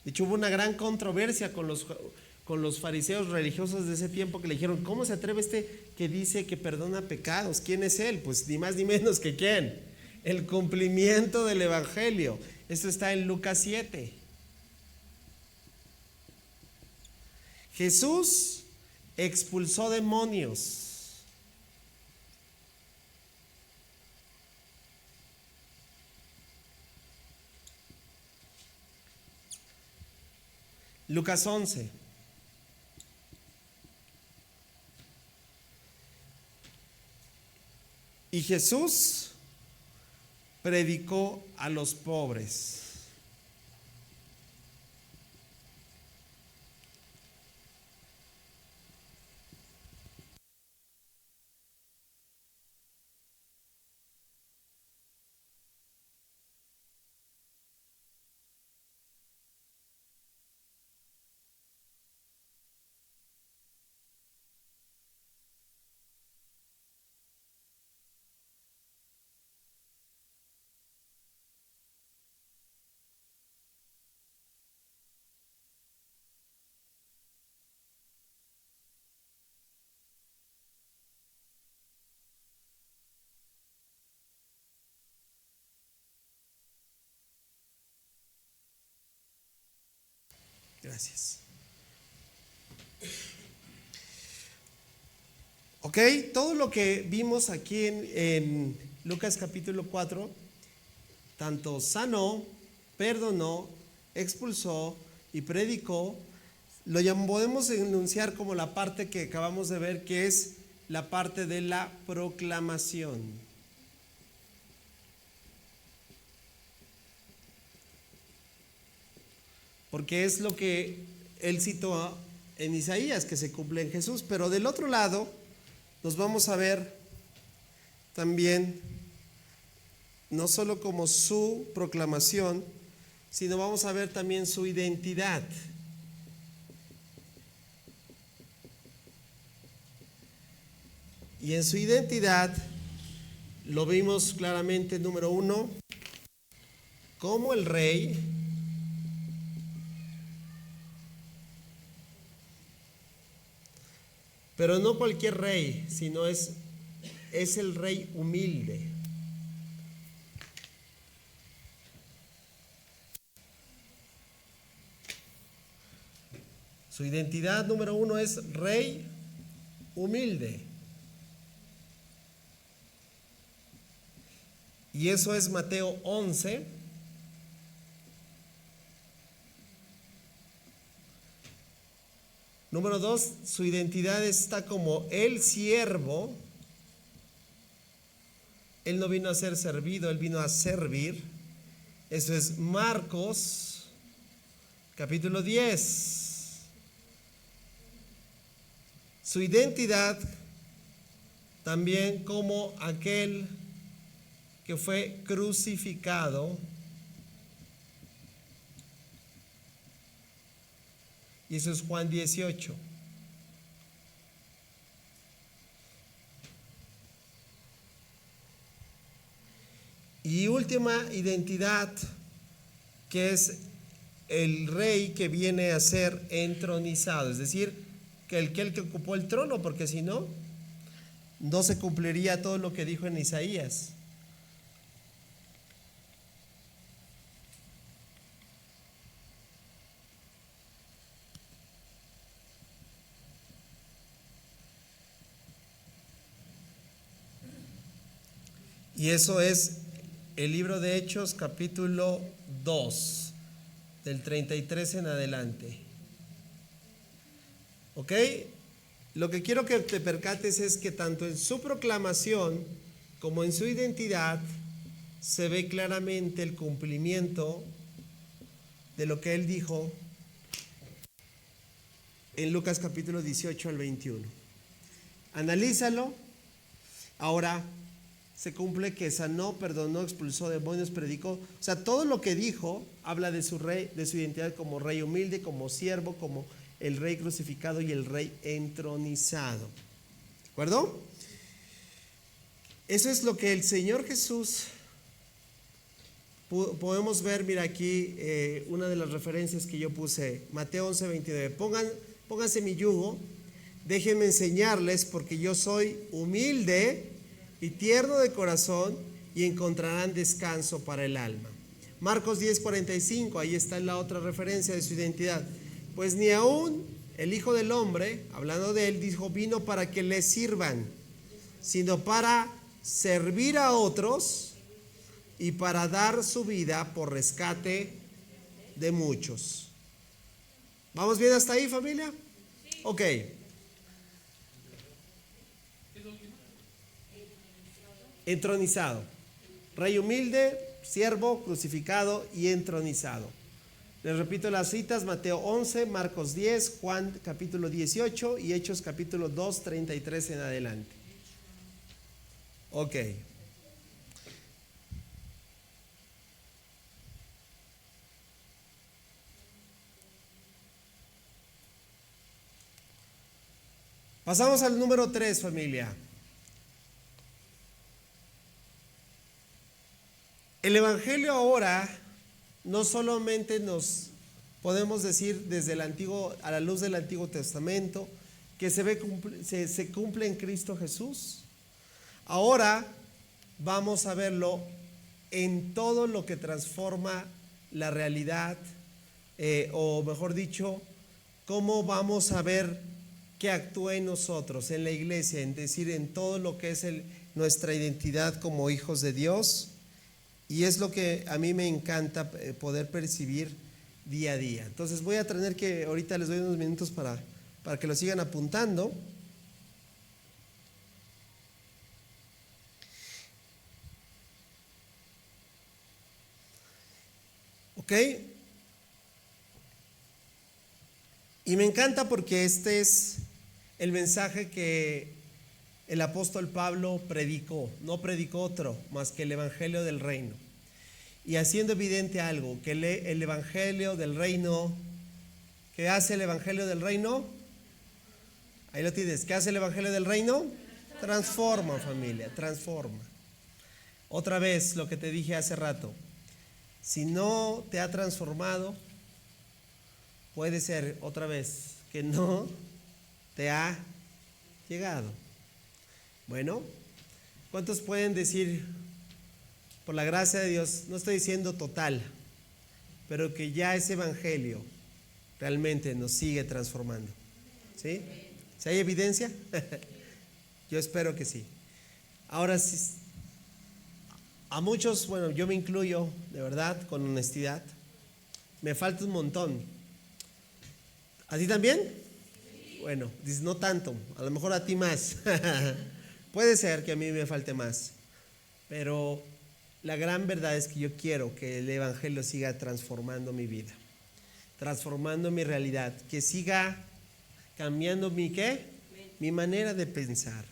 De hecho, hubo una gran controversia con los fariseos religiosos de ese tiempo, que le dijeron: ¿cómo se atreve que dice que perdona pecados? ¿Quién es él? Pues ni más ni menos que ¿quién? El cumplimiento del Evangelio. Esto está en Lucas 7. Jesús expulsó demonios. Lucas 11. Y Jesús predicó a los pobres. Gracias. Ok, todo lo que vimos aquí en Lucas capítulo 4, tanto sanó, perdonó, expulsó y predicó, lo podemos enunciar como la parte que acabamos de ver, que es la parte de la proclamación. Porque es lo que él citó en Isaías, que se cumple en Jesús. Pero del otro lado nos vamos a ver también no solo como su proclamación, sino vamos a ver también su identidad. Y en su identidad lo vimos claramente, número 1, como el rey. Pero no cualquier rey, sino es el rey humilde. Su identidad número 1 es rey humilde. Y eso es Mateo 11. Número 2, su identidad está como el siervo. Él no vino a ser servido, él vino a servir. Eso es Marcos, capítulo 10. Su identidad también como aquel que fue crucificado. Y eso es Juan 18. Y última identidad, que es el rey que viene a ser entronizado, es decir, que el que ocupó el trono, porque si no, no se cumpliría todo lo que dijo en Isaías. Y eso es el libro de Hechos, capítulo 2, del 33 en adelante. ¿Ok? Lo que quiero que te percates es que tanto en su proclamación como en su identidad se ve claramente el cumplimiento de lo que él dijo en Lucas capítulo 18 al 21. Analízalo. Ahora se cumple que sanó, perdonó, expulsó demonios, predicó. O sea, todo lo que dijo habla de su rey, de su identidad como rey humilde, como siervo, como el rey crucificado y el rey entronizado. ¿De acuerdo? Eso es lo que el Señor Jesús, podemos ver, mira aquí, una de las referencias que yo puse, Mateo 11, 29. Pónganse mi yugo, déjenme enseñarles, porque yo soy humilde y tierno de corazón, y encontrarán descanso para el alma. Marcos 10, 45, ahí está la otra referencia de su identidad. Pues ni aún el Hijo del Hombre, hablando de él, dijo, vino para que le sirvan, sino para servir a otros y para dar su vida por rescate de muchos. ¿Vamos bien hasta ahí, familia? Ok. Entronizado. Rey humilde, siervo, crucificado y entronizado. Les repito las citas: Mateo 11, Marcos 10, Juan capítulo 18 y Hechos capítulo 2, 33 en adelante. Ok. Pasamos al número 3, familia. El Evangelio ahora no solamente nos podemos decir desde el Antiguo, a la luz del Antiguo Testamento, que se cumple en Cristo Jesús. Ahora vamos a verlo en todo lo que transforma la realidad, o mejor dicho, cómo vamos a ver que actúa en nosotros, en la iglesia, en decir, en todo lo que es nuestra identidad como hijos de Dios. Y es lo que a mí me encanta poder percibir día a día. Entonces voy a tener que, ahorita les doy unos minutos para que lo sigan apuntando. ¿Ok? Y me encanta porque este es el mensaje que el apóstol Pablo predicó. No predicó otro más que el evangelio del reino. Y haciendo evidente algo, que el evangelio del reino, ¿qué hace el evangelio del reino? Ahí lo tienes. ¿Qué hace el evangelio del reino? Transforma, familia, transforma. Otra vez lo que te dije hace rato. Si no te ha transformado, puede ser otra vez que no te ha llegado. Bueno, ¿cuántos pueden decir, por la gracia de Dios, no estoy diciendo total, pero que ya ese evangelio realmente nos sigue transformando. ¿Sí? ¿Si hay evidencia? Yo espero que sí. Ahora, a muchos, bueno, yo me incluyo, de verdad, con honestidad, me falta un montón. ¿A ti también? Bueno, dices, no tanto, a lo mejor a ti más. Puede ser que a mí me falte más, pero la gran verdad es que yo quiero que el Evangelio siga transformando mi vida, transformando mi realidad, que siga cambiando mi manera de pensar.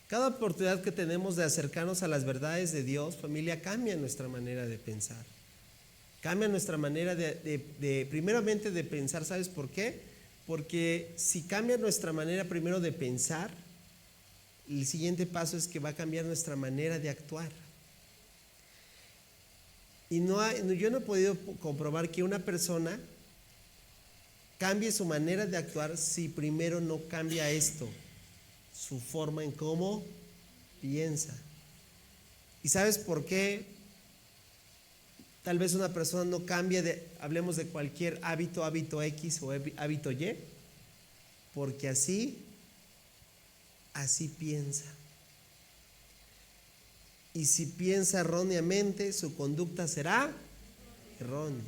Cada oportunidad que tenemos de acercarnos a las verdades de Dios, familia, cambia nuestra manera de pensar. Cambia nuestra manera primeramente de pensar. ¿Sabes por qué? Porque si cambia nuestra manera primero de pensar, el siguiente paso es que va a cambiar nuestra manera de actuar. Y yo no he podido comprobar que una persona cambie su manera de actuar si primero no cambia esto, su forma en cómo piensa. ¿Y sabes por qué? Tal vez una persona no cambia hablemos de cualquier hábito X o hábito Y, porque así piensa. Y si piensa erróneamente, su conducta será errónea.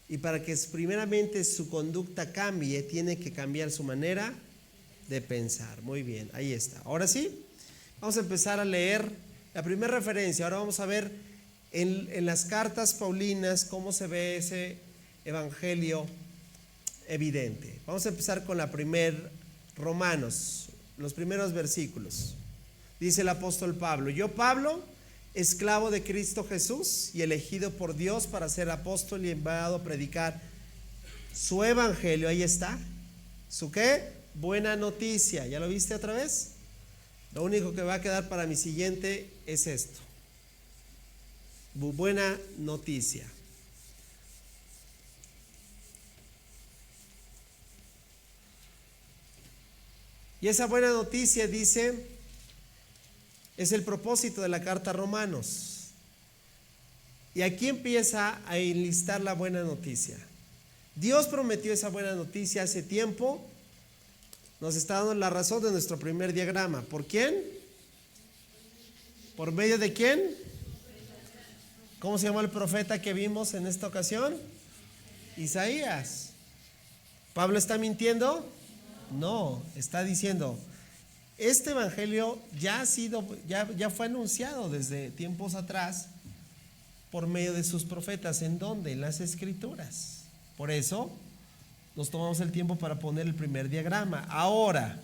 Y para que primeramente su conducta cambie, tiene que cambiar su manera de pensar. Muy bien, ahí está. Ahora sí, vamos a empezar a leer la primera referencia. Ahora vamos a ver en las cartas paulinas cómo se ve ese evangelio evidente. Vamos a empezar con la primer Romanos, los primeros versículos. Dice el apóstol Pablo: yo, Pablo, esclavo de Cristo Jesús y elegido por Dios para ser apóstol y enviado a predicar su evangelio. Ahí está. ¿Su qué? Buena noticia. ¿Ya lo viste otra vez? Lo único que va a quedar para mi siguiente es esto. Buena noticia. Y esa buena noticia, dice, es el propósito de la carta a Romanos. Y aquí empieza a enlistar la buena noticia. Dios prometió esa buena noticia hace tiempo. Nos está dando la razón de nuestro primer diagrama. ¿Por quién? ¿Por medio de quién? ¿Cómo se llama el profeta que vimos en esta ocasión? Isaías. ¿Pablo está mintiendo? No, está diciendo, este evangelio ya fue anunciado desde tiempos atrás por medio de sus profetas. ¿En dónde? En las Escrituras. Por eso nos tomamos el tiempo para poner el primer diagrama. Ahora,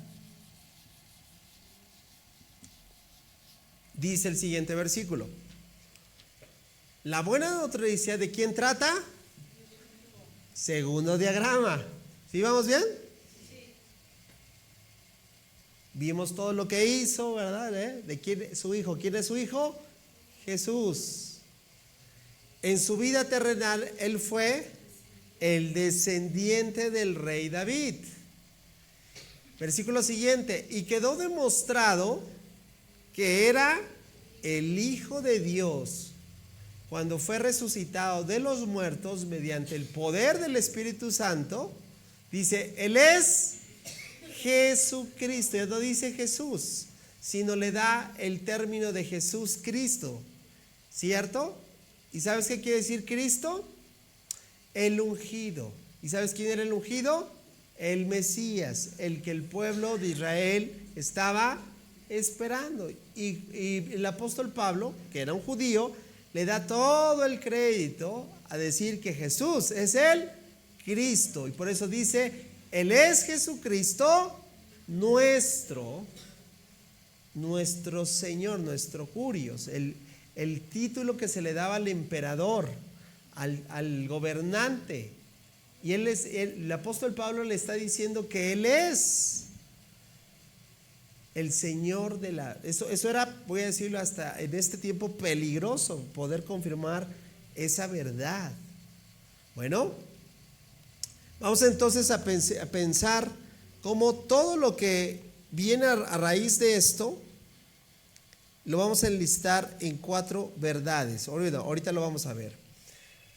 dice el siguiente versículo: la buena noticia, ¿de quién trata? Segundo diagrama. ¿Sí vamos bien? Vimos todo lo que hizo, ¿verdad? ¿De quién? Su hijo. ¿Quién es su hijo? Jesús. En su vida terrenal, él fue el descendiente del rey David. Versículo siguiente: y quedó demostrado que era el Hijo de Dios cuando fue resucitado de los muertos mediante el poder del Espíritu Santo. Dice, él es Jesucristo. Ya no dice Jesús, sino le da el término de Jesús Cristo, ¿cierto? ¿Y sabes qué quiere decir Cristo? El ungido. ¿Y sabes quién era el ungido? El Mesías, el que el pueblo de Israel estaba esperando. Y el apóstol Pablo, que era un judío, le da todo el crédito a decir que Jesús es el Cristo. Y por eso dice, él es Jesucristo nuestro Señor, nuestro Curios, el título que se le daba al emperador, al gobernante. Y el apóstol Pablo le está diciendo que él es el Señor de eso era, voy a decirlo, hasta en este tiempo peligroso poder confirmar esa verdad. Bueno, vamos entonces a pensar cómo todo lo que viene a raíz de esto lo vamos a enlistar en 4 verdades. Ahorita lo vamos a ver.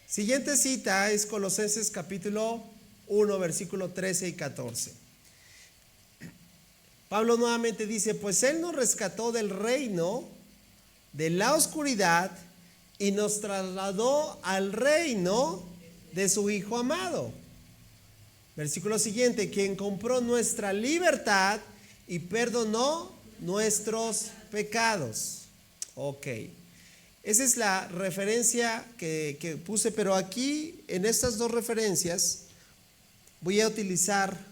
Siguiente cita es Colosenses capítulo 1, versículo 13 y 14. Pablo nuevamente dice, pues Él nos rescató del reino de la oscuridad y nos trasladó al reino de su Hijo amado. Versículo siguiente, quien compró nuestra libertad y perdonó nuestros pecados. Ok, esa es la referencia que puse, pero aquí en estas dos referencias voy a utilizar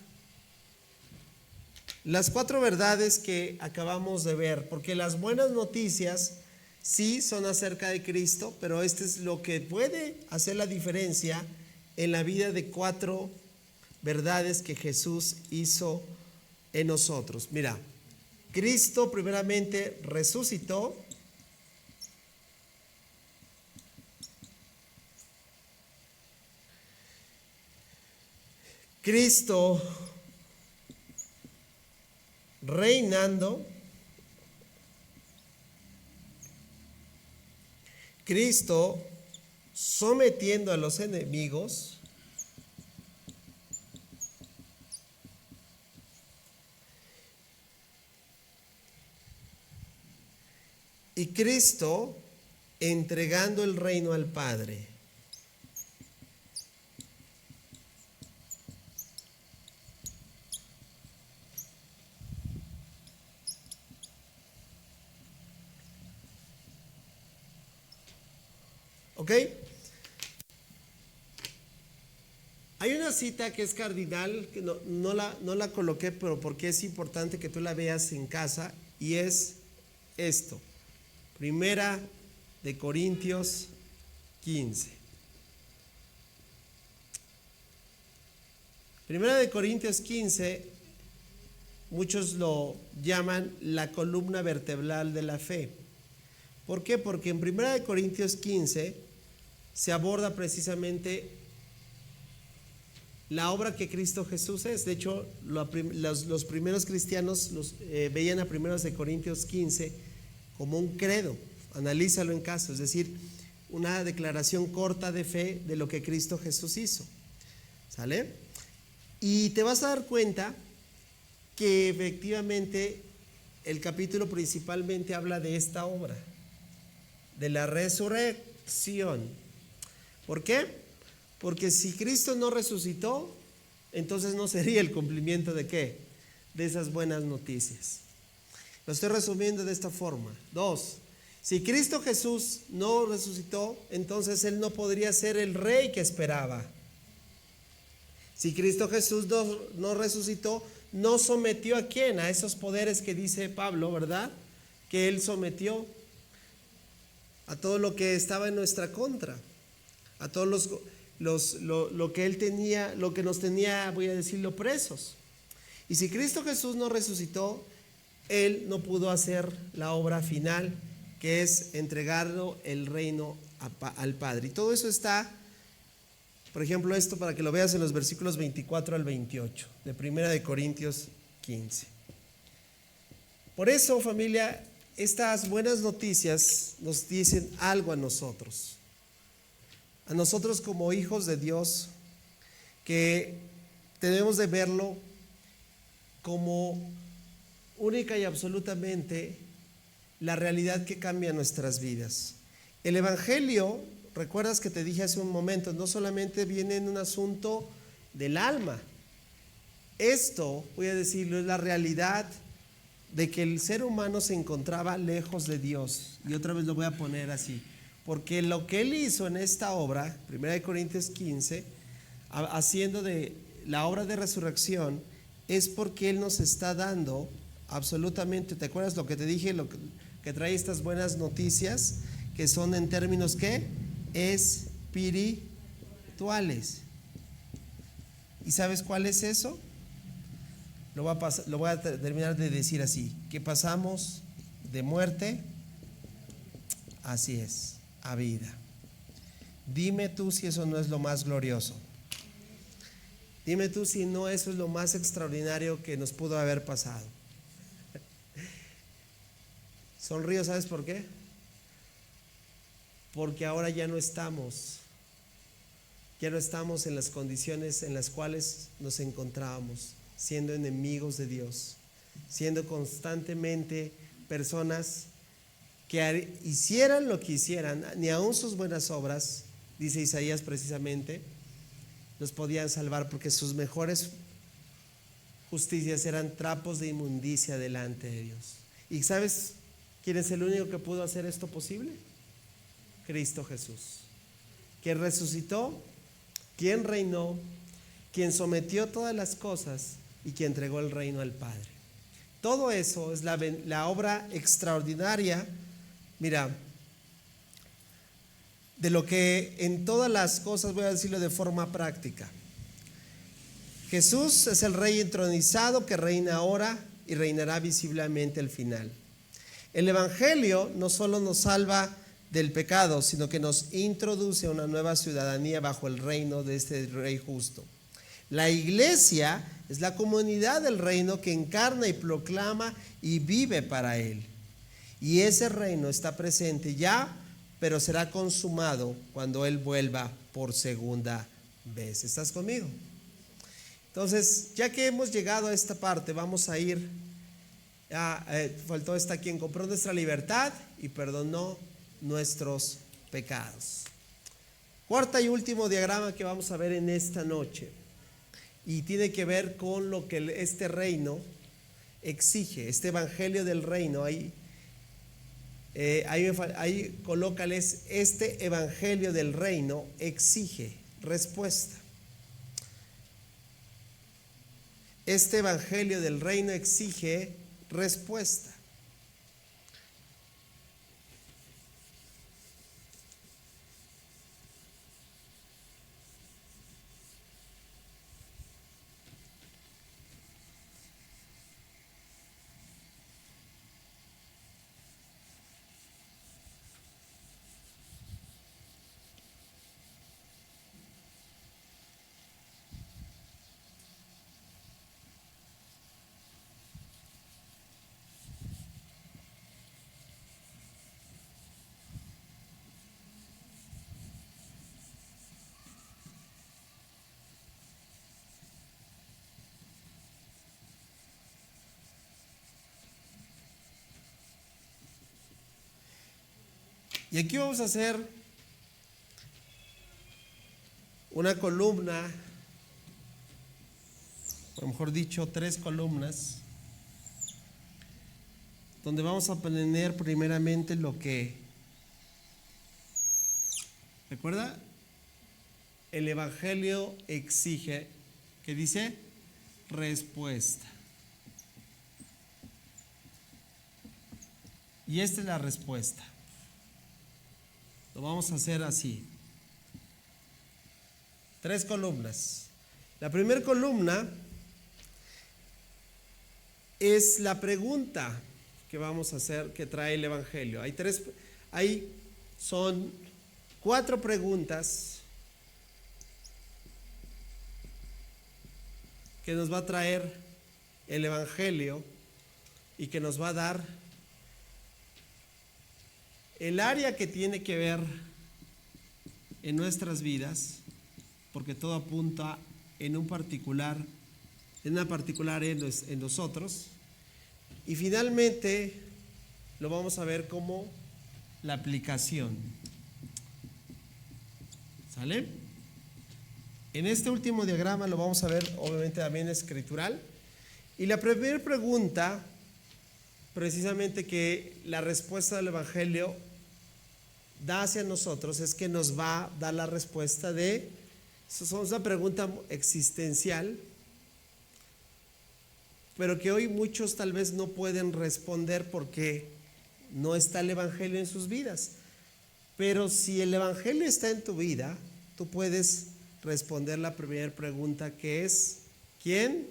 las 4 verdades que acabamos de ver, porque las buenas noticias sí son acerca de Cristo, pero este es lo que puede hacer la diferencia en la vida de 4 verdades que Jesús hizo en nosotros. Mira, Cristo primeramente resucitó. Cristo reinando. Cristo sometiendo a los enemigos. Y Cristo entregando el reino al Padre. ¿Ok? Hay una cita que es cardinal, que no la coloqué, pero porque es importante que tú la veas en casa, y es esto. Primera de Corintios 15. Primera de Corintios 15, muchos lo llaman la columna vertebral de la fe. ¿Por qué? Porque en Primera de Corintios 15 se aborda precisamente la obra que Cristo Jesús es. De hecho, los primeros cristianos veían a Primeros de Corintios 15 como un credo. Analízalo en casa, es decir, una declaración corta de fe de lo que Cristo Jesús hizo. ¿Sale? Y te vas a dar cuenta que efectivamente el capítulo principalmente habla de esta obra, de la resurrección. ¿Por qué? Porque si Cristo no resucitó, entonces no sería el cumplimiento de ¿qué? De esas buenas noticias. Lo estoy resumiendo de esta forma. 2. Si Cristo Jesús no resucitó, entonces Él no podría ser el rey que esperaba. Si Cristo Jesús no resucitó, no sometió ¿a quién? A esos poderes que dice Pablo, ¿verdad? Que Él sometió a todo lo que estaba en nuestra contra, a todos lo que Él tenía, lo que nos tenía, voy a decirlo, presos. Y si Cristo Jesús no resucitó, Él no pudo hacer la obra final, que es entregarlo el reino al Padre. Y todo eso está, por ejemplo, esto para que lo veas en los versículos 24 al 28 de Primera de Corintios 15. Por eso, familia, estas buenas noticias nos dicen algo a nosotros como hijos de Dios, que tenemos de verlo como única y absolutamente la realidad que cambia nuestras vidas. El Evangelio, recuerdas que te dije hace un momento, no solamente viene en un asunto del alma. Esto, voy a decirlo, es la realidad de que el ser humano se encontraba lejos de Dios. Y otra vez lo voy a poner así, porque lo que Él hizo en esta obra, 1 Corintios 15, haciendo de la obra de resurrección, es porque Él nos está dando absolutamente, ¿te acuerdas lo que te dije? Lo que trae estas buenas noticias, que son en términos ¿qué? Espirituales. ¿Y sabes cuál es eso? Lo voy a terminar de decir así, que pasamos de muerte, así es, a vida. Dime tú si eso no es lo más glorioso. Dime tú si no eso es lo más extraordinario que nos pudo haber pasado. Sonrío, ¿sabes por qué? Porque ahora ya no estamos Ya no estamos en las condiciones en las cuales nos encontrábamos, siendo enemigos de Dios, siendo constantemente personas que hicieran lo que hicieran, ni aun sus buenas obras, dice Isaías precisamente, los podían salvar, porque sus mejores justicias eran trapos de inmundicia delante de Dios. ¿Y sabes quién es el único que pudo hacer esto posible? Cristo Jesús, quien resucitó, quien reinó, quien sometió todas las cosas y quien entregó el reino al Padre. Todo eso es la obra extraordinaria, mira, de lo que en todas las cosas, voy a decirlo de forma práctica. Jesús es el Rey entronizado que reina ahora y reinará visiblemente al final. El Evangelio no solo nos salva del pecado, sino que nos introduce a una nueva ciudadanía bajo el reino de este Rey justo. La iglesia es la comunidad del reino que encarna y proclama y vive para él. Y ese reino está presente ya, pero será consumado cuando él vuelva por segunda vez. ¿Estás conmigo? Entonces, ya que hemos llegado a esta parte, vamos a ir faltó esta: quien compró nuestra libertad y perdonó nuestros pecados. Cuarta y último diagrama que vamos a ver en esta noche, y tiene que ver con lo que este reino exige, este evangelio del reino. Ahí colócales: este evangelio del reino exige respuesta. Este evangelio del reino exige respuesta. Y aquí vamos a hacer una columna, o mejor dicho, 3 columnas, donde vamos a poner primeramente lo que, ¿recuerda? El evangelio exige, ¿qué dice? Respuesta. Y esta es la respuesta. Lo vamos a hacer así: 3 columnas. La primera columna es la pregunta que vamos a hacer, que trae el evangelio. Son 4 preguntas que nos va a traer el evangelio y que nos va a dar el área que tiene que ver en nuestras vidas, porque todo apunta en una particular en nosotros. Y finalmente lo vamos a ver como la aplicación. ¿Sale? En este último diagrama lo vamos a ver, obviamente, también escritural. Y la primera pregunta, precisamente, que la respuesta del evangelio da hacia nosotros, es que nos va a dar la respuesta es una pregunta existencial, pero que hoy muchos tal vez no pueden responder porque no está el evangelio en sus vidas. Pero si el evangelio está en tu vida, tú puedes responder la primera pregunta, que es: ¿quién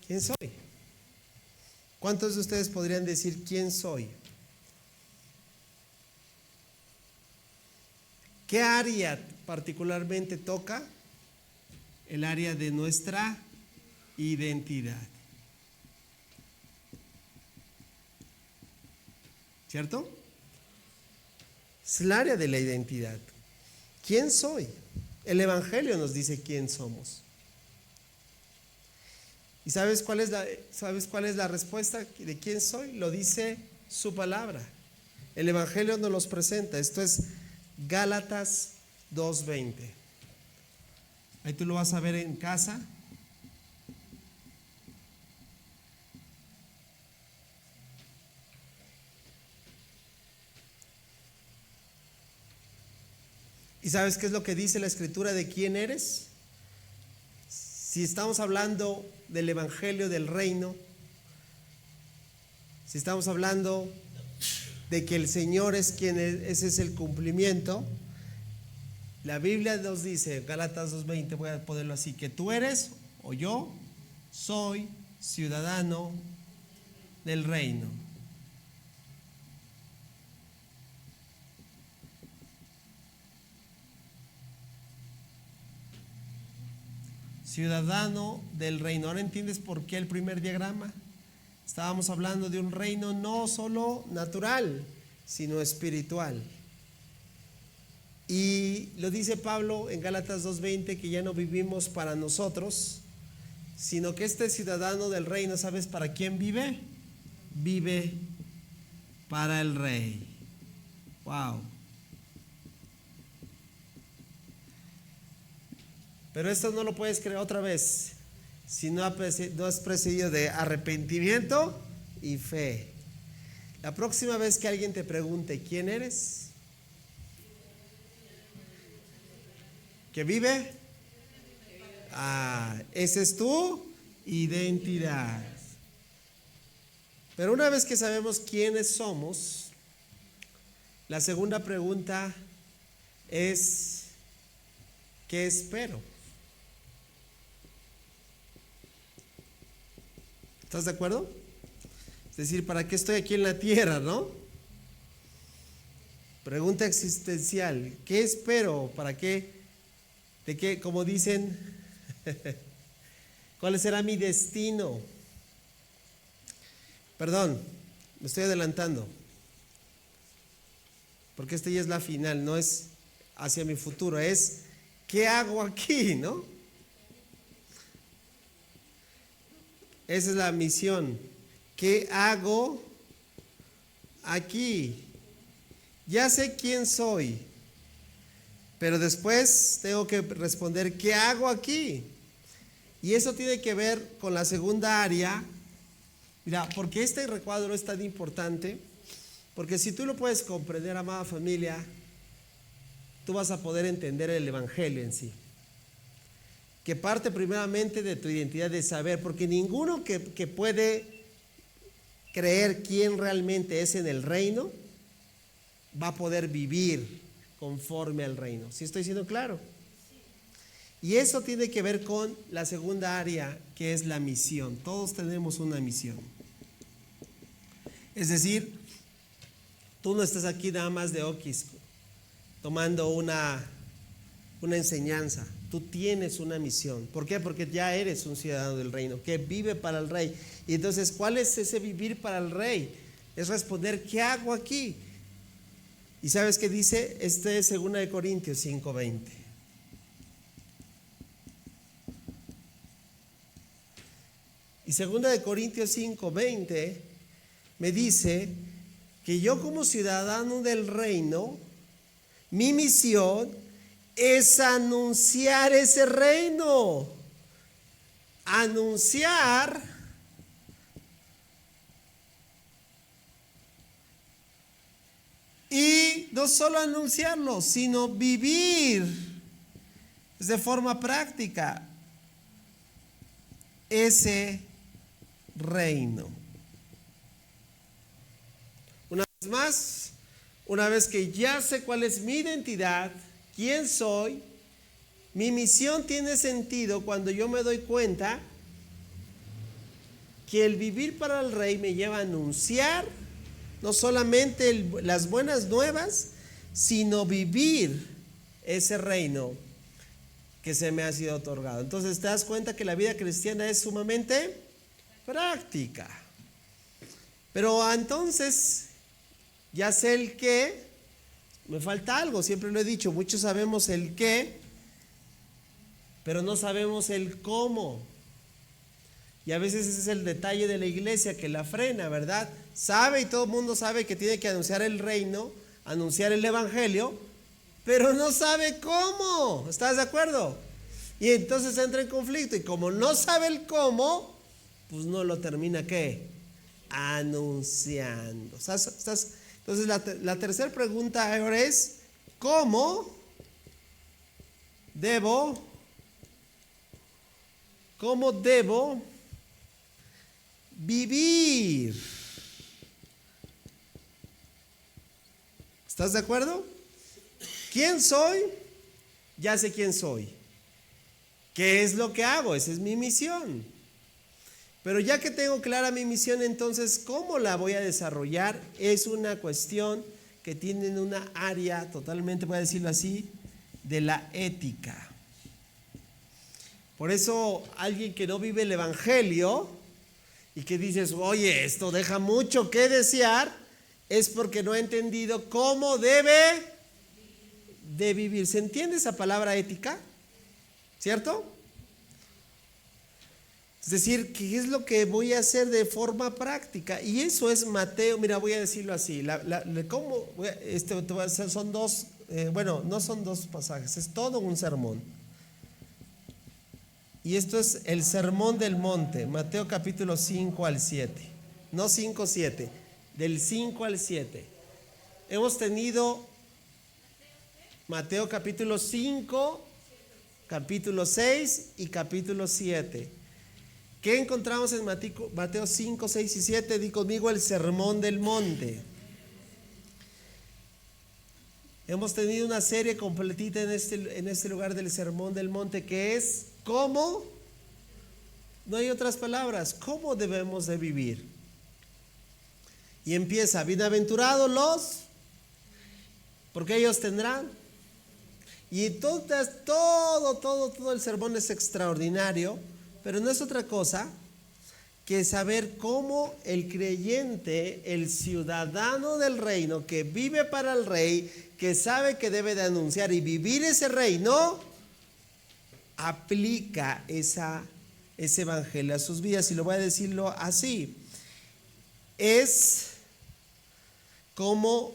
soy? ¿Cuántos de ustedes podrían decir quién soy? ¿Qué área particularmente toca? El área de nuestra identidad. ¿Cierto? Es el área de la identidad. ¿Quién soy? El Evangelio nos dice quién somos. ¿Y sabes cuál es la respuesta de quién soy? Lo dice su palabra. El Evangelio nos los presenta. Esto es Gálatas 2:20. Ahí tú lo vas a ver en casa. ¿Y sabes qué es lo que dice la Escritura de quién eres? Si estamos hablando del Evangelio del Reino, si estamos hablando de que el Señor es quien es, ese es el cumplimiento, la Biblia nos dice, Gálatas 2:20, voy a ponerlo así, que tú eres o yo soy ciudadano del reino. Ciudadano del reino. ¿Ahora entiendes por qué el primer diagrama? Estábamos hablando de un reino no solo natural, sino espiritual. Y lo dice Pablo en Gálatas 2:20, que ya no vivimos para nosotros, sino que este ciudadano del reino, ¿sabes para quién vive? Vive para el rey. Wow. Pero esto no lo puedes creer otra vez si no has precedido de arrepentimiento y fe. La próxima vez que alguien te pregunte ¿quién eres? ¿Que vive? Esa es tu identidad. Pero una vez que sabemos quiénes somos, la segunda pregunta es ¿qué espero? ¿Estás de acuerdo? Es decir, ¿para qué estoy aquí en la tierra, no? Pregunta existencial. ¿Qué espero? ¿Para qué? ¿De qué? Como dicen, ¿cuál será mi destino? Perdón, me estoy adelantando. Porque esta ya es la final, no es hacia mi futuro, es ¿qué hago aquí, no? Esa es la misión. ¿Qué hago aquí? Ya sé quién soy, pero después tengo que responder ¿qué hago aquí? Y eso tiene que ver con la segunda área. Mira, porque este recuadro es tan importante, porque si tú lo puedes comprender, amada familia, tú vas a poder entender el Evangelio en sí, que parte primeramente de tu identidad de saber, porque ninguno que puede creer quién realmente es en el reino va a poder vivir conforme al reino. ¿Sí estoy siendo claro? Y eso tiene que ver con la segunda área, que es la misión. Todos tenemos una misión. Es decir, tú no estás aquí nada más de oquis tomando una enseñanza. Tú tienes una misión. ¿Por qué? Porque ya eres un ciudadano del reino que vive para el rey. Y entonces, ¿cuál es ese vivir para el rey? Es responder, ¿qué hago aquí? ¿Y sabes qué dice? Este es 2 Corintios 5:20. Y 2 Corintios 5:20 me dice que yo como ciudadano del reino, mi misión es anunciar ese reino. Anunciar y no solo anunciarlo, sino vivir de forma práctica ese reino. Una vez más, una vez que ya sé cuál es mi identidad, quién soy, mi misión tiene sentido cuando yo me doy cuenta que el vivir para el rey me lleva a anunciar no solamente las buenas nuevas, sino vivir ese reino que se me ha sido otorgado. Entonces te das cuenta que la vida cristiana es sumamente práctica. Pero entonces ya sé el qué, me falta algo, siempre lo he dicho, muchos sabemos el qué, pero no sabemos el cómo. Y a veces ese es el detalle de la iglesia que la frena, ¿verdad? Sabe y todo el mundo sabe que tiene que anunciar el reino, anunciar el evangelio, pero no sabe cómo. ¿Estás de acuerdo? Y entonces entra en conflicto y como no sabe el cómo, pues no lo termina ¿qué? Anunciando. Entonces la tercera pregunta ahora es, ¿cómo debo vivir? ¿Estás de acuerdo? ¿Quién soy? Ya sé quién soy. ¿Qué es lo que hago? Esa es mi misión. Pero ya que tengo clara mi misión, entonces, ¿cómo la voy a desarrollar? Es una cuestión que tiene en una área totalmente, voy a decirlo así, de la ética. Por eso, alguien que no vive el evangelio y que dices, oye, esto deja mucho que desear, es porque no ha entendido cómo debe de vivir. ¿Se entiende esa palabra ética? ¿Cierto? Es decir, ¿qué es lo que voy a hacer de forma práctica? Y eso es Mateo, mira, voy a decirlo así, son dos, no son dos pasajes, es todo un sermón. Y esto es el sermón del monte, Mateo capítulo 5 al 7, no 5, 7, del 5 al 7. Hemos tenido Mateo capítulo 5, capítulo 6 y capítulo 7. ¿Qué encontramos en Mateo 5, 6 y 7? Di conmigo el sermón del monte. Hemos tenido una serie completita en este lugar del sermón del monte que es ¿cómo? No hay otras palabras, ¿cómo debemos de vivir? Y empieza, bienaventurados los, porque ellos tendrán. Y entonces todo el sermón es extraordinario, pero no es otra cosa que saber cómo el creyente, el ciudadano del reino, que vive para el rey, que sabe que debe de anunciar y vivir ese reino, aplica ese evangelio a sus vidas. Y lo voy a decirlo así, es como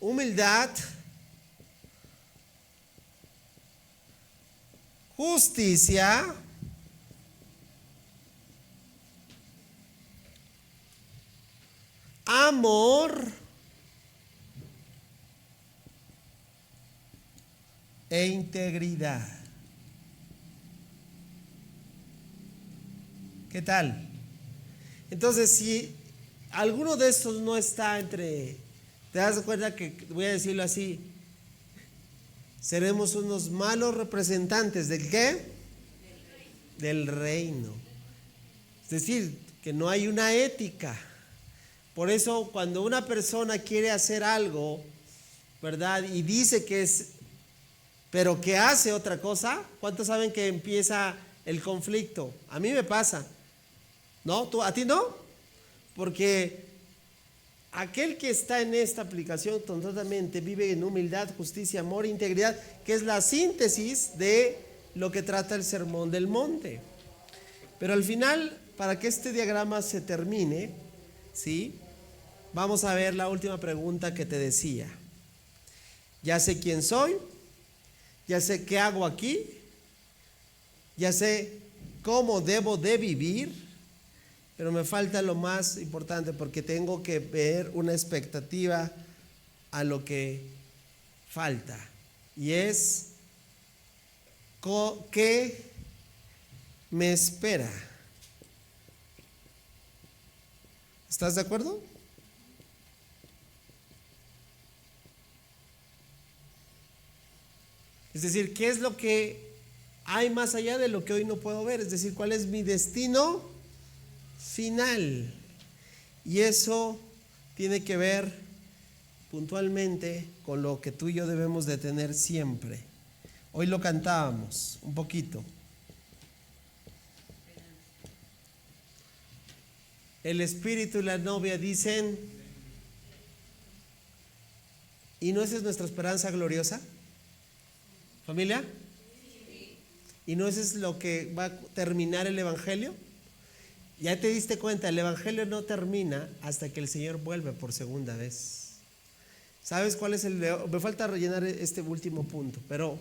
humildad, justicia, amor e integridad. ¿Qué tal? Entonces, si alguno de estos no está entre, te das cuenta que, voy a decirlo así, seremos unos malos representantes ¿del qué? Del reino. Es decir, que no hay una ética. Por eso cuando una persona quiere hacer algo, ¿verdad? Y dice que es, pero que hace otra cosa, ¿cuántos saben que empieza el conflicto? A mí me pasa. ¿No? ¿A ti no? Porque aquel que está en esta aplicación totalmente vive en humildad, justicia, amor e integridad, que es la síntesis de lo que trata el sermón del monte. Pero al final, para que este diagrama se termine, ¿sí? Vamos a ver la última pregunta que te decía. Ya sé quién soy, ya sé qué hago aquí, ya sé cómo debo de vivir, pero me falta lo más importante porque tengo que ver una expectativa a lo que falta. Y es ¿qué me espera? ¿Estás de acuerdo? Es decir, ¿qué es lo que hay más allá de lo que hoy no puedo ver? Es decir, ¿cuál es mi destino final? Y eso tiene que ver puntualmente con lo que tú y yo debemos de tener siempre. Hoy lo cantábamos un poquito. El espíritu y la novia dicen, ¿Y no esa es nuestra esperanza gloriosa? ¿Familia? ¿Y no eso es lo que va a terminar el Evangelio? Ya te diste cuenta, el Evangelio no termina hasta que el Señor vuelve por segunda vez. ¿Sabes cuál es me falta rellenar este último punto, pero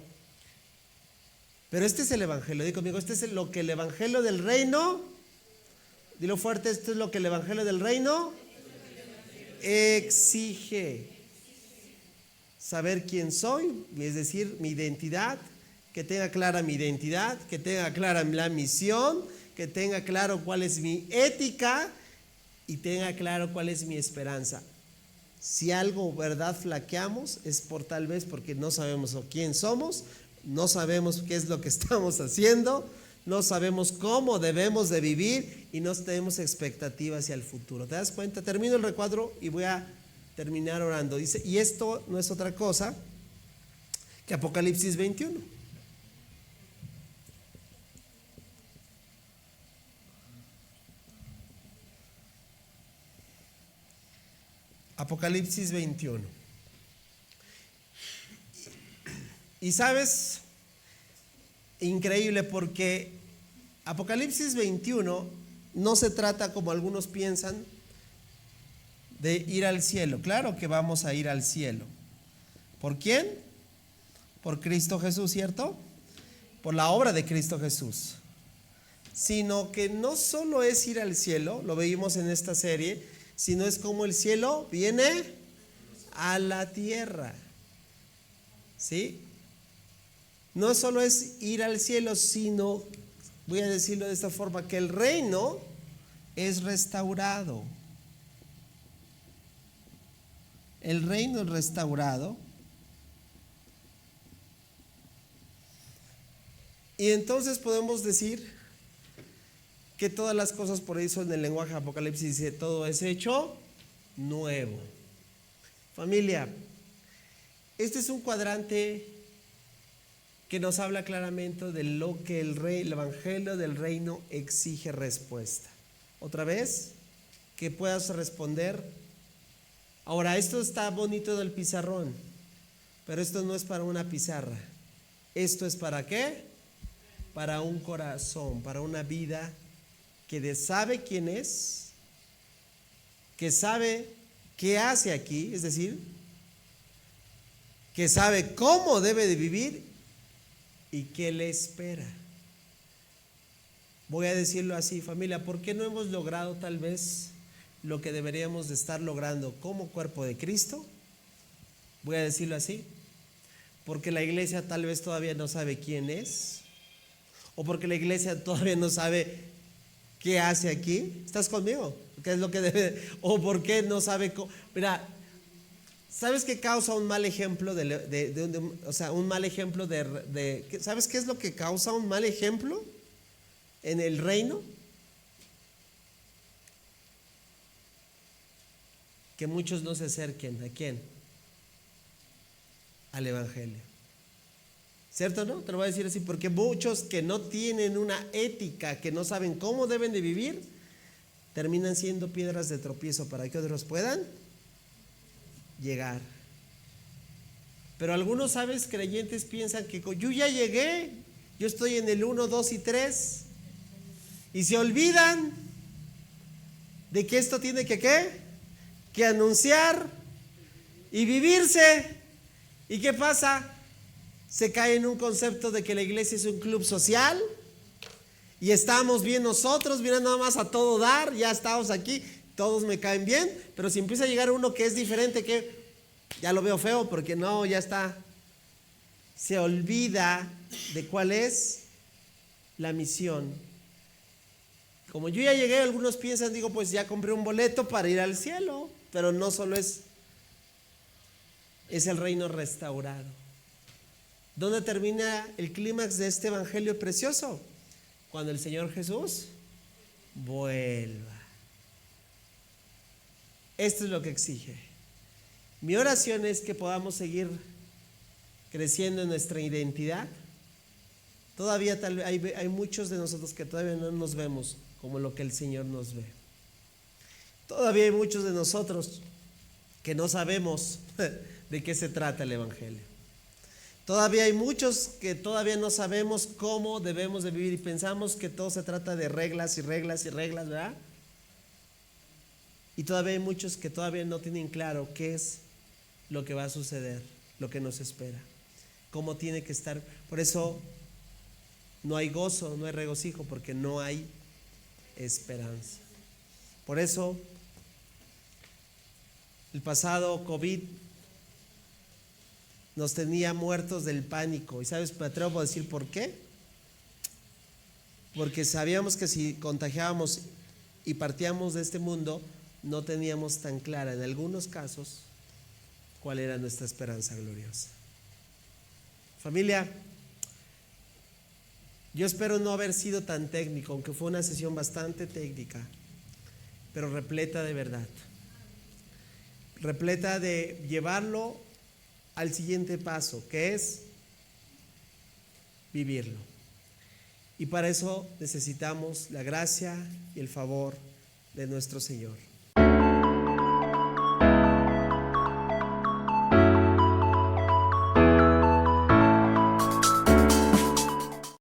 este es el Evangelio. Di conmigo, este es lo que el Evangelio del reino, dilo fuerte, esto es lo que el Evangelio del reino exige. Saber quién soy, es decir, mi identidad, que tenga clara mi identidad, que tenga clara la misión, que tenga claro cuál es mi ética y tenga claro cuál es mi esperanza. Si algo, verdad, flaqueamos, es tal vez porque no sabemos quién somos, no sabemos qué es lo que estamos haciendo, no sabemos cómo debemos de vivir y no tenemos expectativa hacia el futuro. ¿Te das cuenta? Termino el recuadro y voy a terminar orando. Dice, y esto no es otra cosa que Apocalipsis 21. Apocalipsis 21. Y sabes, increíble, porque Apocalipsis 21 no se trata como algunos piensan de ir al cielo. Claro que vamos a ir al cielo. ¿Por quién? Por Cristo Jesús, ¿cierto? Por la obra de Cristo Jesús. Sino que no solo es ir al cielo, lo veíamos en esta serie, sino es como el cielo viene a la tierra. ¿Sí? No solo es ir al cielo, sino, voy a decirlo de esta forma, que el reino es restaurado. El reino es restaurado. Y entonces podemos decir que todas las cosas, por eso en el lenguaje de Apocalipsis dice, todo es hecho nuevo. Familia, este es un cuadrante que nos habla claramente de lo que el Evangelio del reino exige respuesta. Otra vez, que puedas responder. Ahora, esto está bonito del pizarrón, pero esto no es para una pizarra. Esto es ¿para qué? Para un corazón, para una vida que sabe quién es, que sabe qué hace aquí, es decir, que sabe cómo debe de vivir y qué le espera. Voy a decirlo así, familia, ¿por qué no hemos logrado tal vez lo que deberíamos de estar logrando como cuerpo de Cristo? Voy a decirlo así, porque la iglesia tal vez todavía no sabe quién es, o porque la iglesia todavía no sabe qué hace aquí. ¿Estás conmigo? ¿Qué es lo que debe? ¿O por qué no sabe cómo? Mira, ¿sabes qué causa un mal ejemplo un mal ejemplo ¿sabes qué es lo que causa un mal ejemplo en el reino? Que muchos no se acerquen. ¿A quién? Al Evangelio. ¿Cierto, no? Te lo voy a decir así, porque muchos que no tienen una ética, que no saben cómo deben de vivir, terminan siendo piedras de tropiezo para que otros puedan llegar. Pero algunos, ¿sabes? Creyentes piensan que yo ya llegué, yo estoy en el 1, 2 y 3, y se olvidan de que esto tiene que anunciar y vivirse. ¿Y qué pasa? Se cae en un concepto de que la iglesia es un club social y estamos bien nosotros, mira nada más a todo dar, ya estamos aquí, todos me caen bien, pero si empieza a llegar uno que es diferente, que ya lo veo feo porque no, ya está, se olvida de cuál es la misión. Como yo ya llegué, algunos piensan, digo, pues ya compré un boleto para ir al cielo, pero no solo es el reino restaurado. ¿Dónde termina el clímax de este evangelio precioso? Cuando el Señor Jesús vuelva. Esto es lo que exige. Mi oración es que podamos seguir creciendo en nuestra identidad. Todavía hay muchos de nosotros que todavía no nos vemos como lo que el Señor nos ve. Todavía hay muchos de nosotros que no sabemos de qué se trata el Evangelio. Todavía hay muchos que todavía no sabemos cómo debemos de vivir y pensamos que todo se trata de reglas y reglas y reglas, ¿verdad? Y todavía hay muchos que todavía no tienen claro qué es lo que va a suceder, lo que nos espera, cómo tiene que estar. Por eso no hay gozo, no hay regocijo, porque no hay esperanza. Por eso el pasado COVID nos tenía muertos del pánico. ¿Y sabes, me atrevo a decir por qué? Porque sabíamos que si contagiábamos y partíamos de este mundo, no teníamos tan clara en algunos casos cuál era nuestra esperanza gloriosa. Familia, yo espero no haber sido tan técnico, aunque fue una sesión bastante técnica, pero repleta de verdad, repleta de llevarlo al siguiente paso, que es vivirlo. Y para eso necesitamos la gracia y el favor de nuestro Señor.